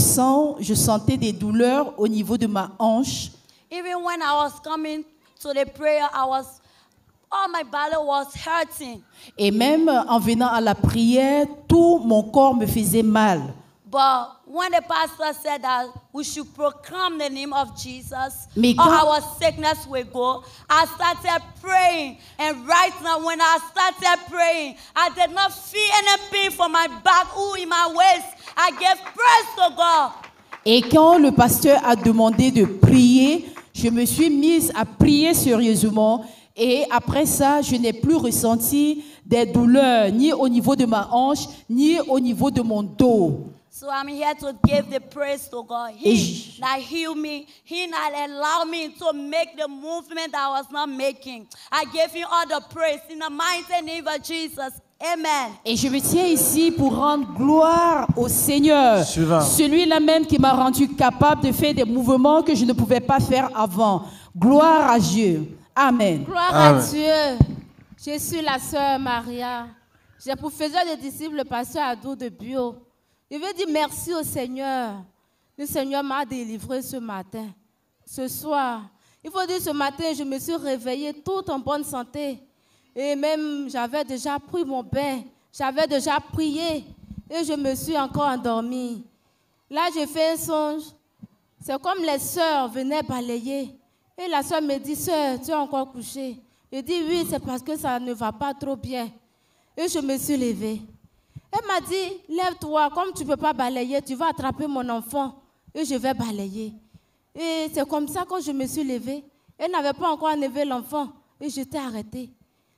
sentais des douleurs au niveau de ma hanche. Even when I was coming to the prayer, all my body was hurting. Et même en venant à la prière, tout mon corps me faisait mal. But when the pastor said that we should proclaim the name of Jesus, Mais all quand- our sickness will go, I started praying. And right now, when I started praying, I did not feel any pain from my back or in my waist. I gave praise to God. Et quand le pasteur a demandé de prier, je me suis mise à prier sérieusement. Et après ça, je n'ai plus ressenti des douleurs, ni au niveau de ma hanche, ni au niveau de mon dos. So I'm here to give the praise to God. Et He that healed me. He that allowed me to make the movement that I was not making. I give him all the praise in the mighty name of Jesus. Amen. Et je me tiens ici pour rendre gloire au Seigneur. Suivant. Celui-là même qui m'a rendu capable de faire des mouvements que je ne pouvais pas faire avant. Gloire à Dieu. Amen. Gloire Amen. à Dieu. Je suis la sœur Maria. J'ai pour faiseur de disciple le pasteur Adou de Bio. Je veux dire merci au Seigneur. Le Seigneur m'a délivré ce matin, ce soir. Il faut dire ce matin, je me suis réveillée toute en bonne santé. Et même, j'avais déjà pris mon bain. J'avais déjà prié. Et je me suis encore endormie. Là, j'ai fait un songe. C'est comme les sœurs venaient balayer. Et la sœur me dit, sœur, tu es encore couchée? Je dis, oui, c'est parce que ça ne va pas trop bien. Et je me suis levée. Elle m'a dit, lève-toi, comme tu ne peux pas balayer, tu vas attraper mon enfant et je vais balayer. Et c'est comme ça que je me suis levée. Elle n'avait pas encore enlevé l'enfant et j'étais arrêtée.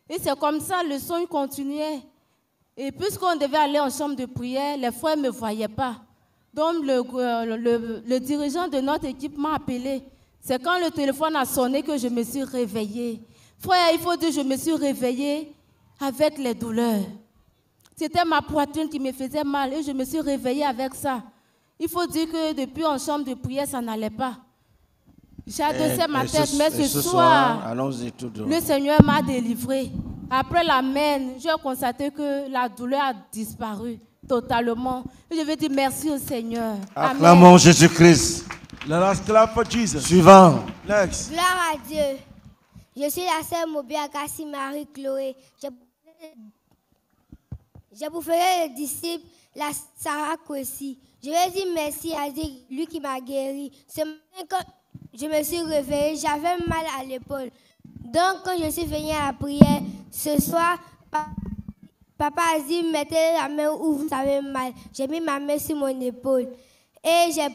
Et c'est comme ça, le songe continuait. Et puisqu'on devait aller en chambre de prière, les frères ne me voyaient pas. Donc le dirigeant de notre équipe m'a appelé. C'est quand le téléphone a sonné que je me suis réveillée. Frère, il faut dire que je me suis réveillée avec les douleurs. C'était ma poitrine qui me faisait mal et je me suis réveillée avec ça. Il faut dire que depuis en chambre de prière, ça n'allait pas. J'ai adossé ma tête, mais ce soir, le Seigneur m'a délivrée. Après la mène, j'ai constaté que la douleur a disparu totalement. Et je veux dire merci au Seigneur. Acclamons Jésus-Christ. Let us clap for Jesus. Suivant. Next. Gloire à Dieu. Je suis la sœur Mobia Kassi Marie-Chloé. Je vous ferai le disciple, la Sarah Kwesi. Je vais dire merci à Dieu, lui qui m'a guéri. Ce matin, quand je me suis réveillée, j'avais mal à l'épaule. Donc, quand je suis venue à la prière, ce soir, papa a dit, mettez la main où vous avez mal. J'ai mis ma main sur mon épaule. Et j'ai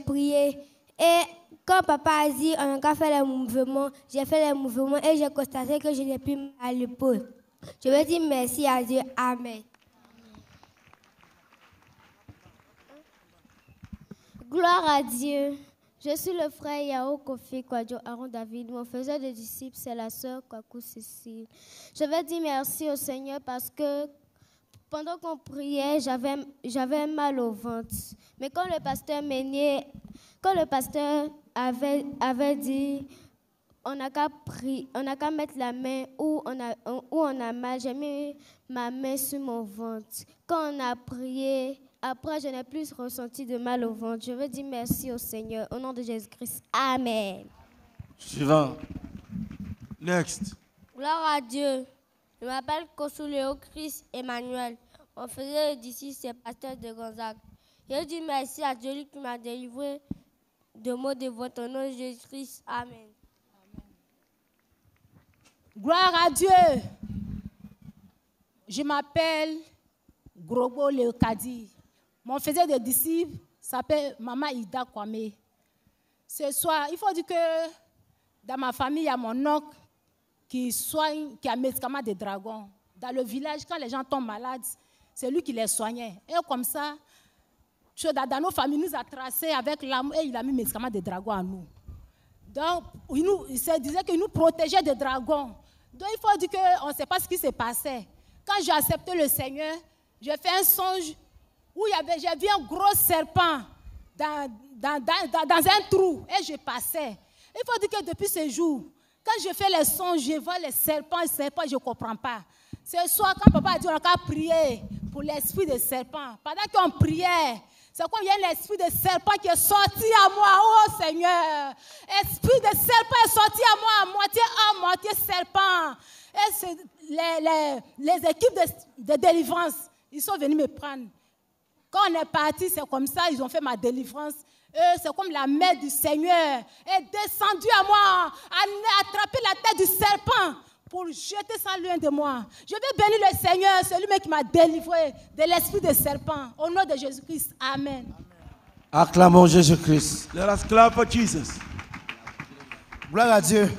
prié. Et quand papa a dit, on a encore fait les mouvements, j'ai fait les mouvements et j'ai constaté que je n'ai plus mal à l'épaule. Je veux dire merci à Dieu. Amen. Gloire à Dieu. Je suis le frère Yao Kofi Kwadjo Aaron David. Mon faiseur de disciples, c'est la sœur Kwaku Cécile. Je vais dire merci au Seigneur parce que pendant qu'on priait, j'avais mal au ventre. Mais quand le pasteur avait dit, on n'a qu'à mettre la main où on a mal, j'ai mis ma main sur mon ventre. Quand on a prié, après, je n'ai plus ressenti de mal au ventre. Je veux dire merci au Seigneur. Au nom de Jésus-Christ. Amen. Suivant. Next. Gloire à Dieu. Je m'appelle Kosuléo Christ Emmanuel. Mon frère d'ici, c'est pasteur de Gonzague. Je dis merci à Dieu qui m'a délivré de mots de votre nom de Jésus-Christ. Amen. Gloire à Dieu. Je m'appelle Grobo Leokadi. Mon faiseur de disciples s'appelle Maman Ida Kwame. Ce soir, il faut dire que dans ma famille, il y a mon oncle qui a un médicament de dragon. Dans le village, quand les gens tombent malades, c'est lui qui les soignait. Et comme ça, dans nos familles, il nous a tracés avec l'amour et il a mis le médicament de dragon à nous. Donc, il se disait qu'il nous protégeait des dragons. Donc, il faut dire qu'on ne sait pas ce qui s'est passé. Quand j'ai accepté le Seigneur, j'ai fait un songe où j'ai vu un gros serpent dans un trou et je passais. Il faut dire que depuis ce jour, quand je fais les songes, je vois les serpents, je ne comprends pas. Ce soir, quand papa a dit on a qu'à prier pour l'esprit de serpent, pendant qu'on priait, c'est comme il y a l'esprit de serpent qui est sorti à moi. Oh Seigneur, esprit de serpent est sorti à moi, à moitié serpent. Et les équipes de délivrance, ils sont venus me prendre. Quand on est parti, c'est comme ça, ils ont fait ma délivrance. C'est comme la main du Seigneur est descendue à moi, a attrapé la tête du serpent pour jeter ça loin de moi. Je vais bénir le Seigneur, c'est lui-même qui m'a délivré de l'esprit de serpent. Au nom de Jésus-Christ, Amen. Acclamons Jésus-Christ. Let us clap for Jesus. Gloire à Dieu.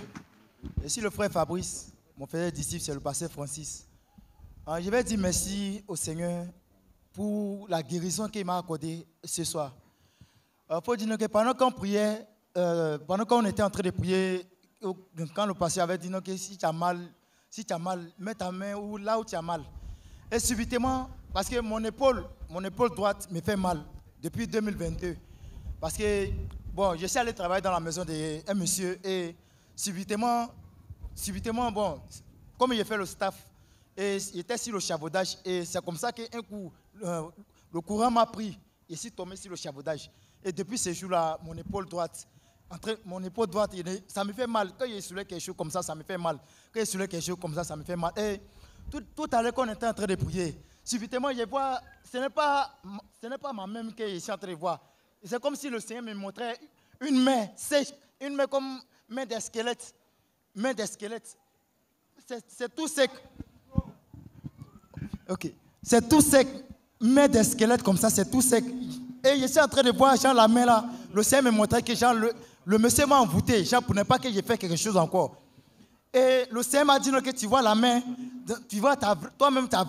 Ici le frère Fabrice, mon frère disciple, c'est le pasteur Francis. Je vais dire merci au Seigneur pour la guérison qu'il m'a accordée ce soir. Il faut dire que pendant qu'on priait, pendant qu'on était en train de prier, quand le pasteur avait dit que si tu as mal, mets ta main là où tu as mal. Et subitement, parce que mon épaule droite me fait mal depuis 2022. Parce que, bon, je suis allé travailler dans la maison d'un monsieur et subitement, bon, comme il a fait le staff, et il était sur le chabaudage, et c'est comme ça qu'un coup, le courant m'a pris, et je suis tombé sur le chabaudage. Et depuis ce jour-là, mon épaule droite, ça me fait mal. Quand il soulève quelque chose comme ça, ça me fait mal. Quand il soulève quelque chose comme ça, ça me fait mal. Et tout à l'heure, quand on était en train de prier, subitement, je vois, ce n'est pas ma main que je suis en train de voir. C'est comme si le Seigneur me montrait une main sèche, une main comme main de squelette. Main de squelette. C'est tout sec. Ok. C'est tout sec. Main de squelette comme ça, c'est tout sec. Et je suis en train de voir Jean la main là. Le Seigneur me montrait que Jean, le monsieur m'a envoûté. Jean, pour ne pas que j'ai fait quelque chose encore. Et le Seigneur m'a dit que tu vois la main, tu vois toi-même ta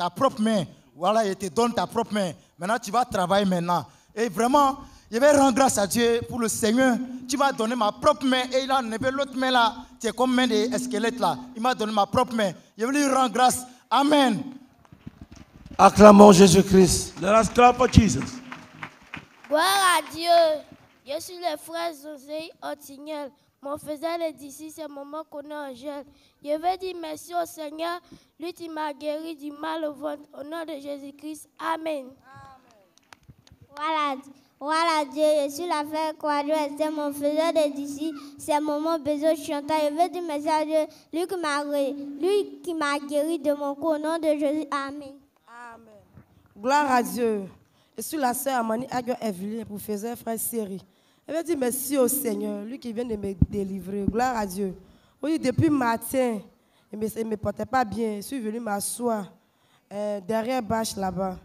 propre main. Voilà, il te donne ta propre main. Maintenant, tu vas travailler maintenant. Et vraiment, je vais rendre grâce à Dieu pour le Seigneur. Tu m'as donné ma propre main et il a enlevé l'autre main là. Tu es comme main de squelette là. Il m'a donné ma propre main. Je vais lui rendre grâce. Amen. Acclamons Jésus-Christ. Let us clap for Jesus. Gloire à Dieu. Je suis le frère José Otignel. Mon faiseur les d'ici, c'est moment qu'on est en gel. Je veux dire merci au Seigneur, lui qui m'a guéri du mal au ventre. Au nom de Jésus-Christ. Amen. Voilà Dieu, je suis la frère Quadro, c'est mon faiseur de d'ici, c'est moment besoin chantant. Je veux dire merci à Dieu, lui qui m'a guéri de mon cou. Au nom de Jésus. Amen. Gloire à Dieu. Je suis la sœur Amani Aguin Evelyn, professeur frère Série. Je veux dire merci au Seigneur, lui qui vient de me délivrer. Gloire à Dieu. Oui, depuis matin, il ne me portait pas bien. Je suis venu m'asseoir derrière bâche là-bas.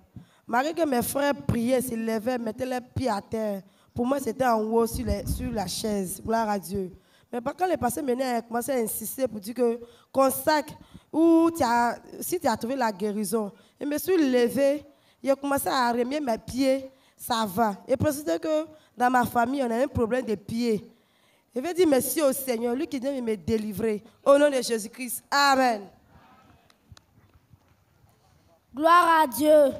Malgré que mes frères priaient, se levaient, mettaient les pieds à terre. Pour moi, c'était en haut sur la chaise. Gloire à Dieu. Mais quand les pasteurs venaient, commençaient à insister pour dire que consacre ou si tu as trouvé la guérison. Je me suis levé, j'ai commencé à remuer mes pieds, ça va. Et précisé que dans ma famille, on a un problème de pieds. Je veux dire merci au Seigneur, lui qui vient me délivrer. Au nom de Jésus-Christ. Amen. Gloire à Dieu.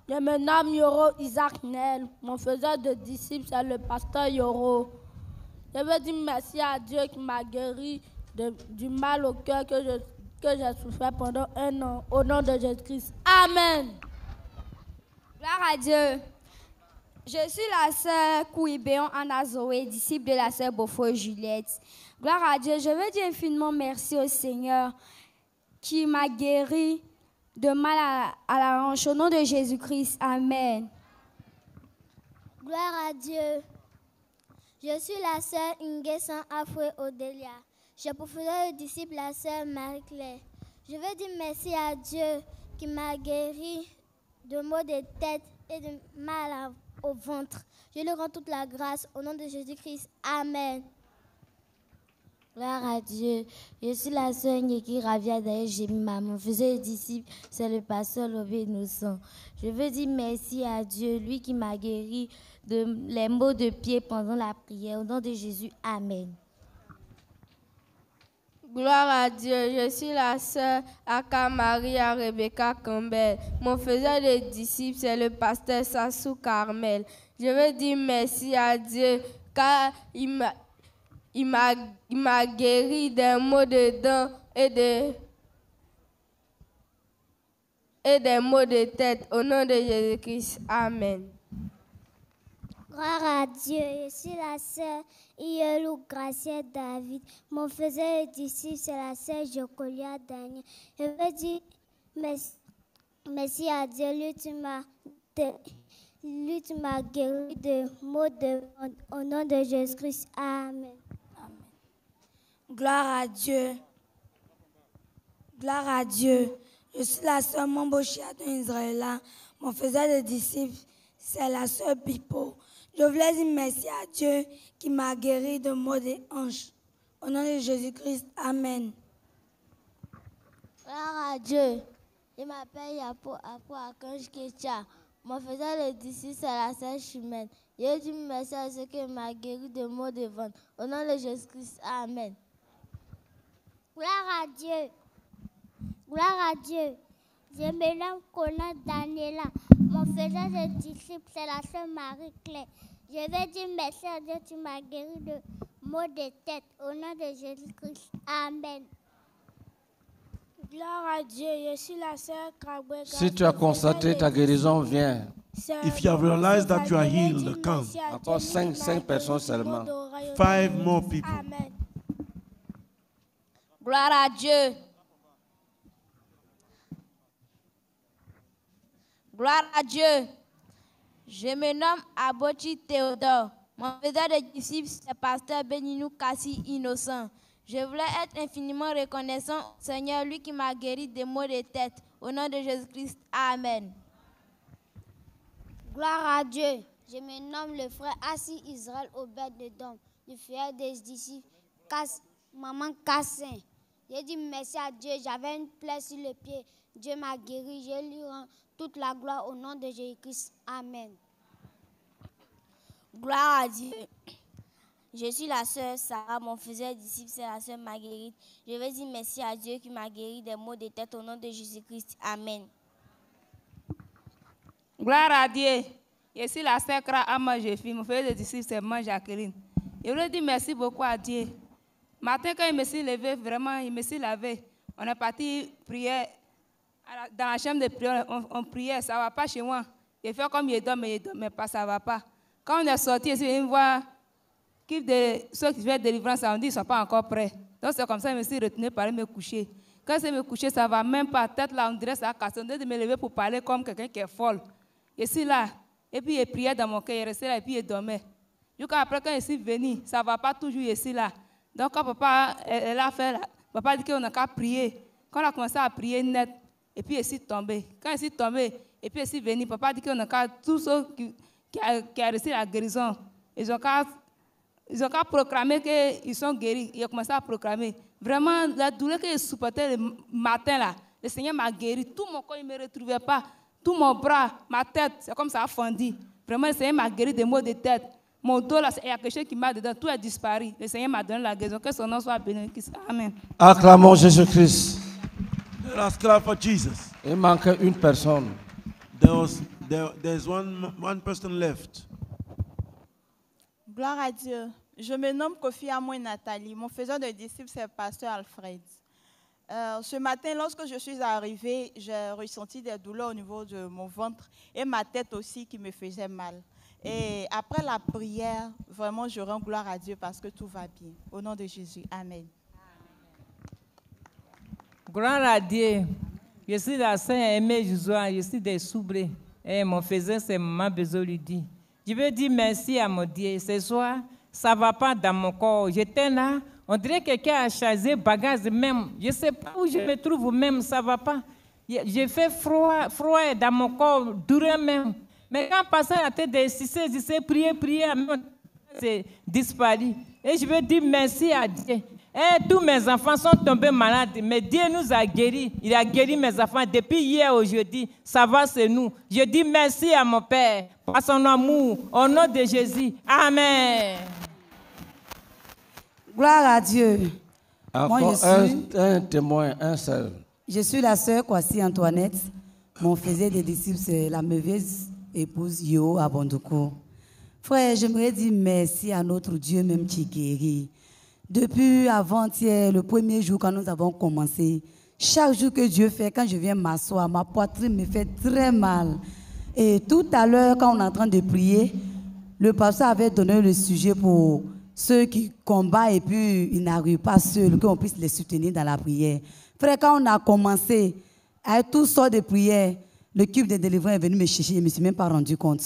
Je me nomme Yoro Isaac Nel. Mon faiseur de disciples, c'est le pasteur Yoro. Je veux dire merci à Dieu qui m'a guéri du mal au cœur que j'ai souffert pendant 1 an. Au nom de Jésus-Christ. Amen. Gloire à Dieu. Je suis la sœur Kouibéon Anna Zoé, disciple de la sœur Beaufort Juliette. Gloire à Dieu. Je veux dire infiniment merci au Seigneur qui m'a guéri de mal à la hanche. Au nom de Jésus-Christ. Amen. Gloire à Dieu. Je suis la sœur Ingesan Afoué Odélia. J'ai pour frère le disciple la sœur Marie-Claire. Je veux dire merci à Dieu qui m'a guéri de maux de tête et de mal au ventre. Je lui rends toute la grâce au nom de Jésus-Christ. Amen. Gloire à Dieu. Je suis la sœur Nyeki Ravia Daïjemima. Mon faiseur disciple, c'est le pasteur Lové Innocent. Je veux dire merci à Dieu, lui qui m'a guéri de les maux de pied pendant la prière. Au nom de Jésus, Amen. Gloire à Dieu, je suis la sœur Aka Maria Rebecca Campbell. Mon faiseur de disciples, c'est le pasteur Sassou Carmel. Je veux dire merci à Dieu car il m'a guéri des maux de dents et des maux de tête. Au nom de Jésus-Christ, Amen. Gloire à Dieu, je suis la sœur Ielou Gracia David. Mon faiseur et disciple, c'est la sœur Jocolia Daniel. Je veux dire merci à Dieu, lui tu m'as guéri de maux de ventre. Au nom de Jésus-Christ, Amen. Gloire à Dieu. Gloire à Dieu. Je suis la sœur Mambochia d'Israël. Mon faiseur de disciples, c'est la sœur Pipo. Je voulais dire merci à Dieu qui m'a guéri de maux des hanches. Au nom de Jésus-Christ, Amen. Gloire à Dieu. Je m'appelle Yapo Akanj Kecha. Mon faiseur de disciples, c'est la sœur Chimène. Je dis merci à ceux qui m'a guéri de maux de ventre. Au nom de Jésus-Christ, Amen. Gloire à Dieu. Gloire à Dieu. Je me nomme Kona Daniela. Mon faiseur de disciples, c'est la sœur Marie-Claire. Je vais dire merci à Dieu, tu m'as guéri de maux de tête. Au nom de Jésus-Christ. Amen. Gloire à Dieu. Je suis la sœur Krabwe. Si tu as constaté ta guérison, viens. If you have realized that you are healed, come. Encore 5 personnes seulement. 5 more people. Amen. Gloire à Dieu. Gloire à Dieu. Je me nomme Abochi Théodore. Mon faiseur de disciples, c'est pasteur Beninou Kassi Innocent. Je voulais être infiniment reconnaissant au Seigneur, lui qui m'a guéri des maux de tête. Au nom de Jésus-Christ, Amen. Gloire à Dieu. Je me nomme le frère Assi Israël Obed de Dom, du frère des disciples, Maman Cassin. J'ai dit merci à Dieu, j'avais une plaie sur le pied. Dieu m'a guéri, je lui rends toute la gloire au nom de Jésus-Christ. Amen. Gloire à Dieu. Je suis la sœur Sarah, mon faiseur disciple, c'est la sœur Marguerite. Je vais dire merci à Dieu qui m'a guéri des maux de tête au nom de Jésus-Christ. Amen. Gloire à Dieu. Je suis la sœur Kra Ama Jefi, mon faiseur disciple, c'est moi Jacqueline. Je voulais dire merci beaucoup à Dieu. Matin, quand il me suis levé, vraiment, il me suis lavé. On est parti prier dans la chambre de prière, on priait, ça ne va pas chez moi. J'ai fait comme il dort, mais pas, ça ne va pas. Quand on est sorti, on voit ceux qui font délivrance, on dit qu'ils ne sont pas encore prêts. Donc c'est comme ça que je me suis retenue pour aller me coucher. Quand je me coucher, ça ne va même pas. Tête là, on dirait que ça a cassé. On dirait de me lever pour parler comme quelqu'un qui est folle. Je suis là. Et puis, il priait dans mon cœur, il restait là et puis il dormait. Après, quand je suis venu, ça ne va pas toujours ici là. Donc, quand papa elle a fait, papa dit qu'on n'a qu'à prier. Quand on a commencé à prier net, et puis je suis tombé. Quand je suis tombé, et puis je suis venu, papa dit qu'on n'a qu'à, tous ceux qui a reçu la guérison, ils ont qu'à proclamer qu'ils sont guéris. Ils ont commencé à proclamer. Vraiment, la douleur que je supportais le matin là, le Seigneur m'a guéri. Tout mon corps, il ne me retrouvait pas. Tout mon bras, ma tête, c'est comme ça a fondu. Vraiment, le Seigneur m'a guéri des maux de tête. Mon dos, là, il y a quelque chose qui m'a dedans. Tout est disparu. Le Seigneur m'a donné la guérison. Que son nom soit béni. Amen. Acclamons Jésus-Christ. Let's clap for Jesus. Il manque une personne. There's one person left. Gloire à Dieu. Je me nomme Kofi Amoué Nathalie. Mon faiseur de disciples, c'est le pasteur Alfred. Ce matin, lorsque je suis arrivée, j'ai ressenti des douleurs au niveau de mon ventre et ma tête aussi qui me faisait mal. Et après la prière, vraiment, je rends gloire à Dieu parce que tout va bien. Au nom de Jésus. Amen. Gloire à Dieu. Je suis la sœur Aimée Josué, je suis des Soubrés. Et mon faiseur, c'est Maman Bezoludi. Je veux dire merci à mon Dieu. Ce soir, ça ne va pas dans mon corps. J'étais là, on dirait que quelqu'un a chargé bagage même. Je ne sais pas où je me trouve même, ça ne va pas. J'ai fait froid dans mon corps, douleur même. Mais quand passé la tête de Cissé, je sais prier, c'est disparu. Et je veux dire merci à Dieu. Et tous mes enfants sont tombés malades, mais Dieu nous a guéris. Il a guéri mes enfants depuis hier aujourd'hui. Ça va, c'est nous. Je dis merci à mon Père par son amour. Au nom de Jésus. Amen. Gloire à Dieu. Encore moi, un témoin, un seul. Je suis la sœur Kwasi Antoinette. Mon faiseur des disciples, c'est la mauvaise épouse Yo Abondoukou. Frère, j'aimerais dire merci à notre Dieu même qui guérit. Depuis avant-hier, le premier jour quand nous avons commencé, chaque jour que Dieu fait, quand je viens m'asseoir, ma poitrine me fait très mal. Et tout à l'heure, quand on est en train de prier, le pasteur avait donné le sujet pour ceux qui combattent et puis ils n'arrivent pas seuls, qu'on puisse les soutenir dans la prière. Frère, quand on a commencé avec toutes sortes de prières, le cube de délivrance est venu me chercher, je ne me suis même pas rendu compte.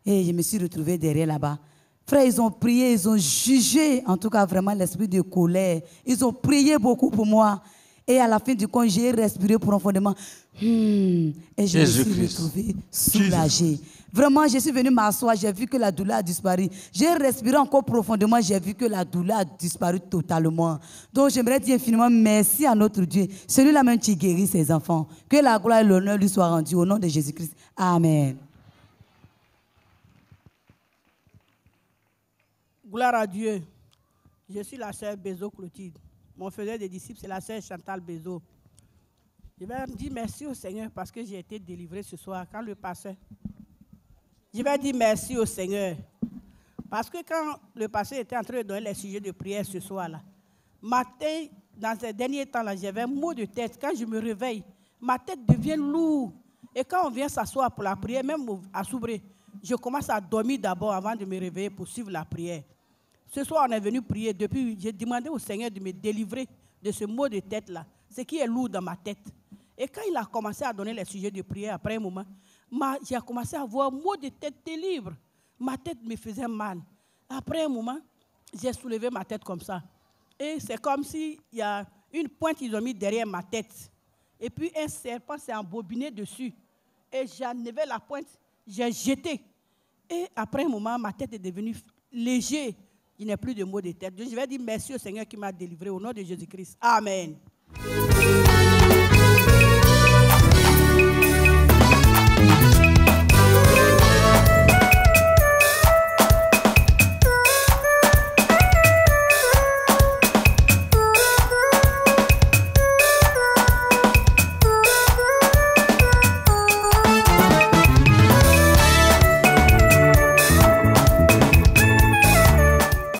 Et je me suis retrouvée derrière là-bas. Frère, ils ont prié, ils ont jugé, en tout cas vraiment l'esprit de colère. Ils ont prié beaucoup pour moi. Et à la fin du compte, j'ai respiré profondément. Et je me suis retrouvée soulagée. Vraiment, je suis venue m'asseoir, j'ai vu que la douleur a disparu. J'ai respiré encore profondément, j'ai vu que la douleur a disparu totalement. Donc j'aimerais dire infiniment merci à notre Dieu. Celui-là même qui guérit ses enfants. Que la gloire et l'honneur lui soient rendus au nom de Jésus-Christ. Amen. Gloire à Dieu. Je suis la sœur Bézo Clotilde. Mon faiseur des disciples, c'est la sœur Chantal Bézo. Je vais dire merci au Seigneur parce que j'ai été délivré ce soir. Quand le pasteur, je vais dire merci au Seigneur. Parce que quand le pasteur était en train de donner les sujets de prière ce soir-là, matin, dans ces derniers temps-là, j'avais un mot de tête. Quand je me réveille, ma tête devient lourde. Et quand on vient s'asseoir pour la prière, même à Soubré, je commence à dormir d'abord avant de me réveiller pour suivre la prière. Ce soir, on est venu prier. Depuis, j'ai demandé au Seigneur de me délivrer de ce mot de tête-là, ce qui est lourd dans ma tête. Et quand il a commencé à donner les sujets de prière, après un moment, j'ai commencé à avoir maux de tête terribles. Ma tête me faisait mal. Après un moment, j'ai soulevé ma tête comme ça. Et c'est comme s'il y a une pointe qu'ils ont mis derrière ma tête. Et puis un serpent s'est embobiné dessus. Et j'ai enlevé la pointe, j'ai jeté. Et après un moment, ma tête est devenue légère. Il n'y a plus de maux de tête. Je vais dire merci au Seigneur qui m'a délivré au nom de Jésus-Christ. Amen.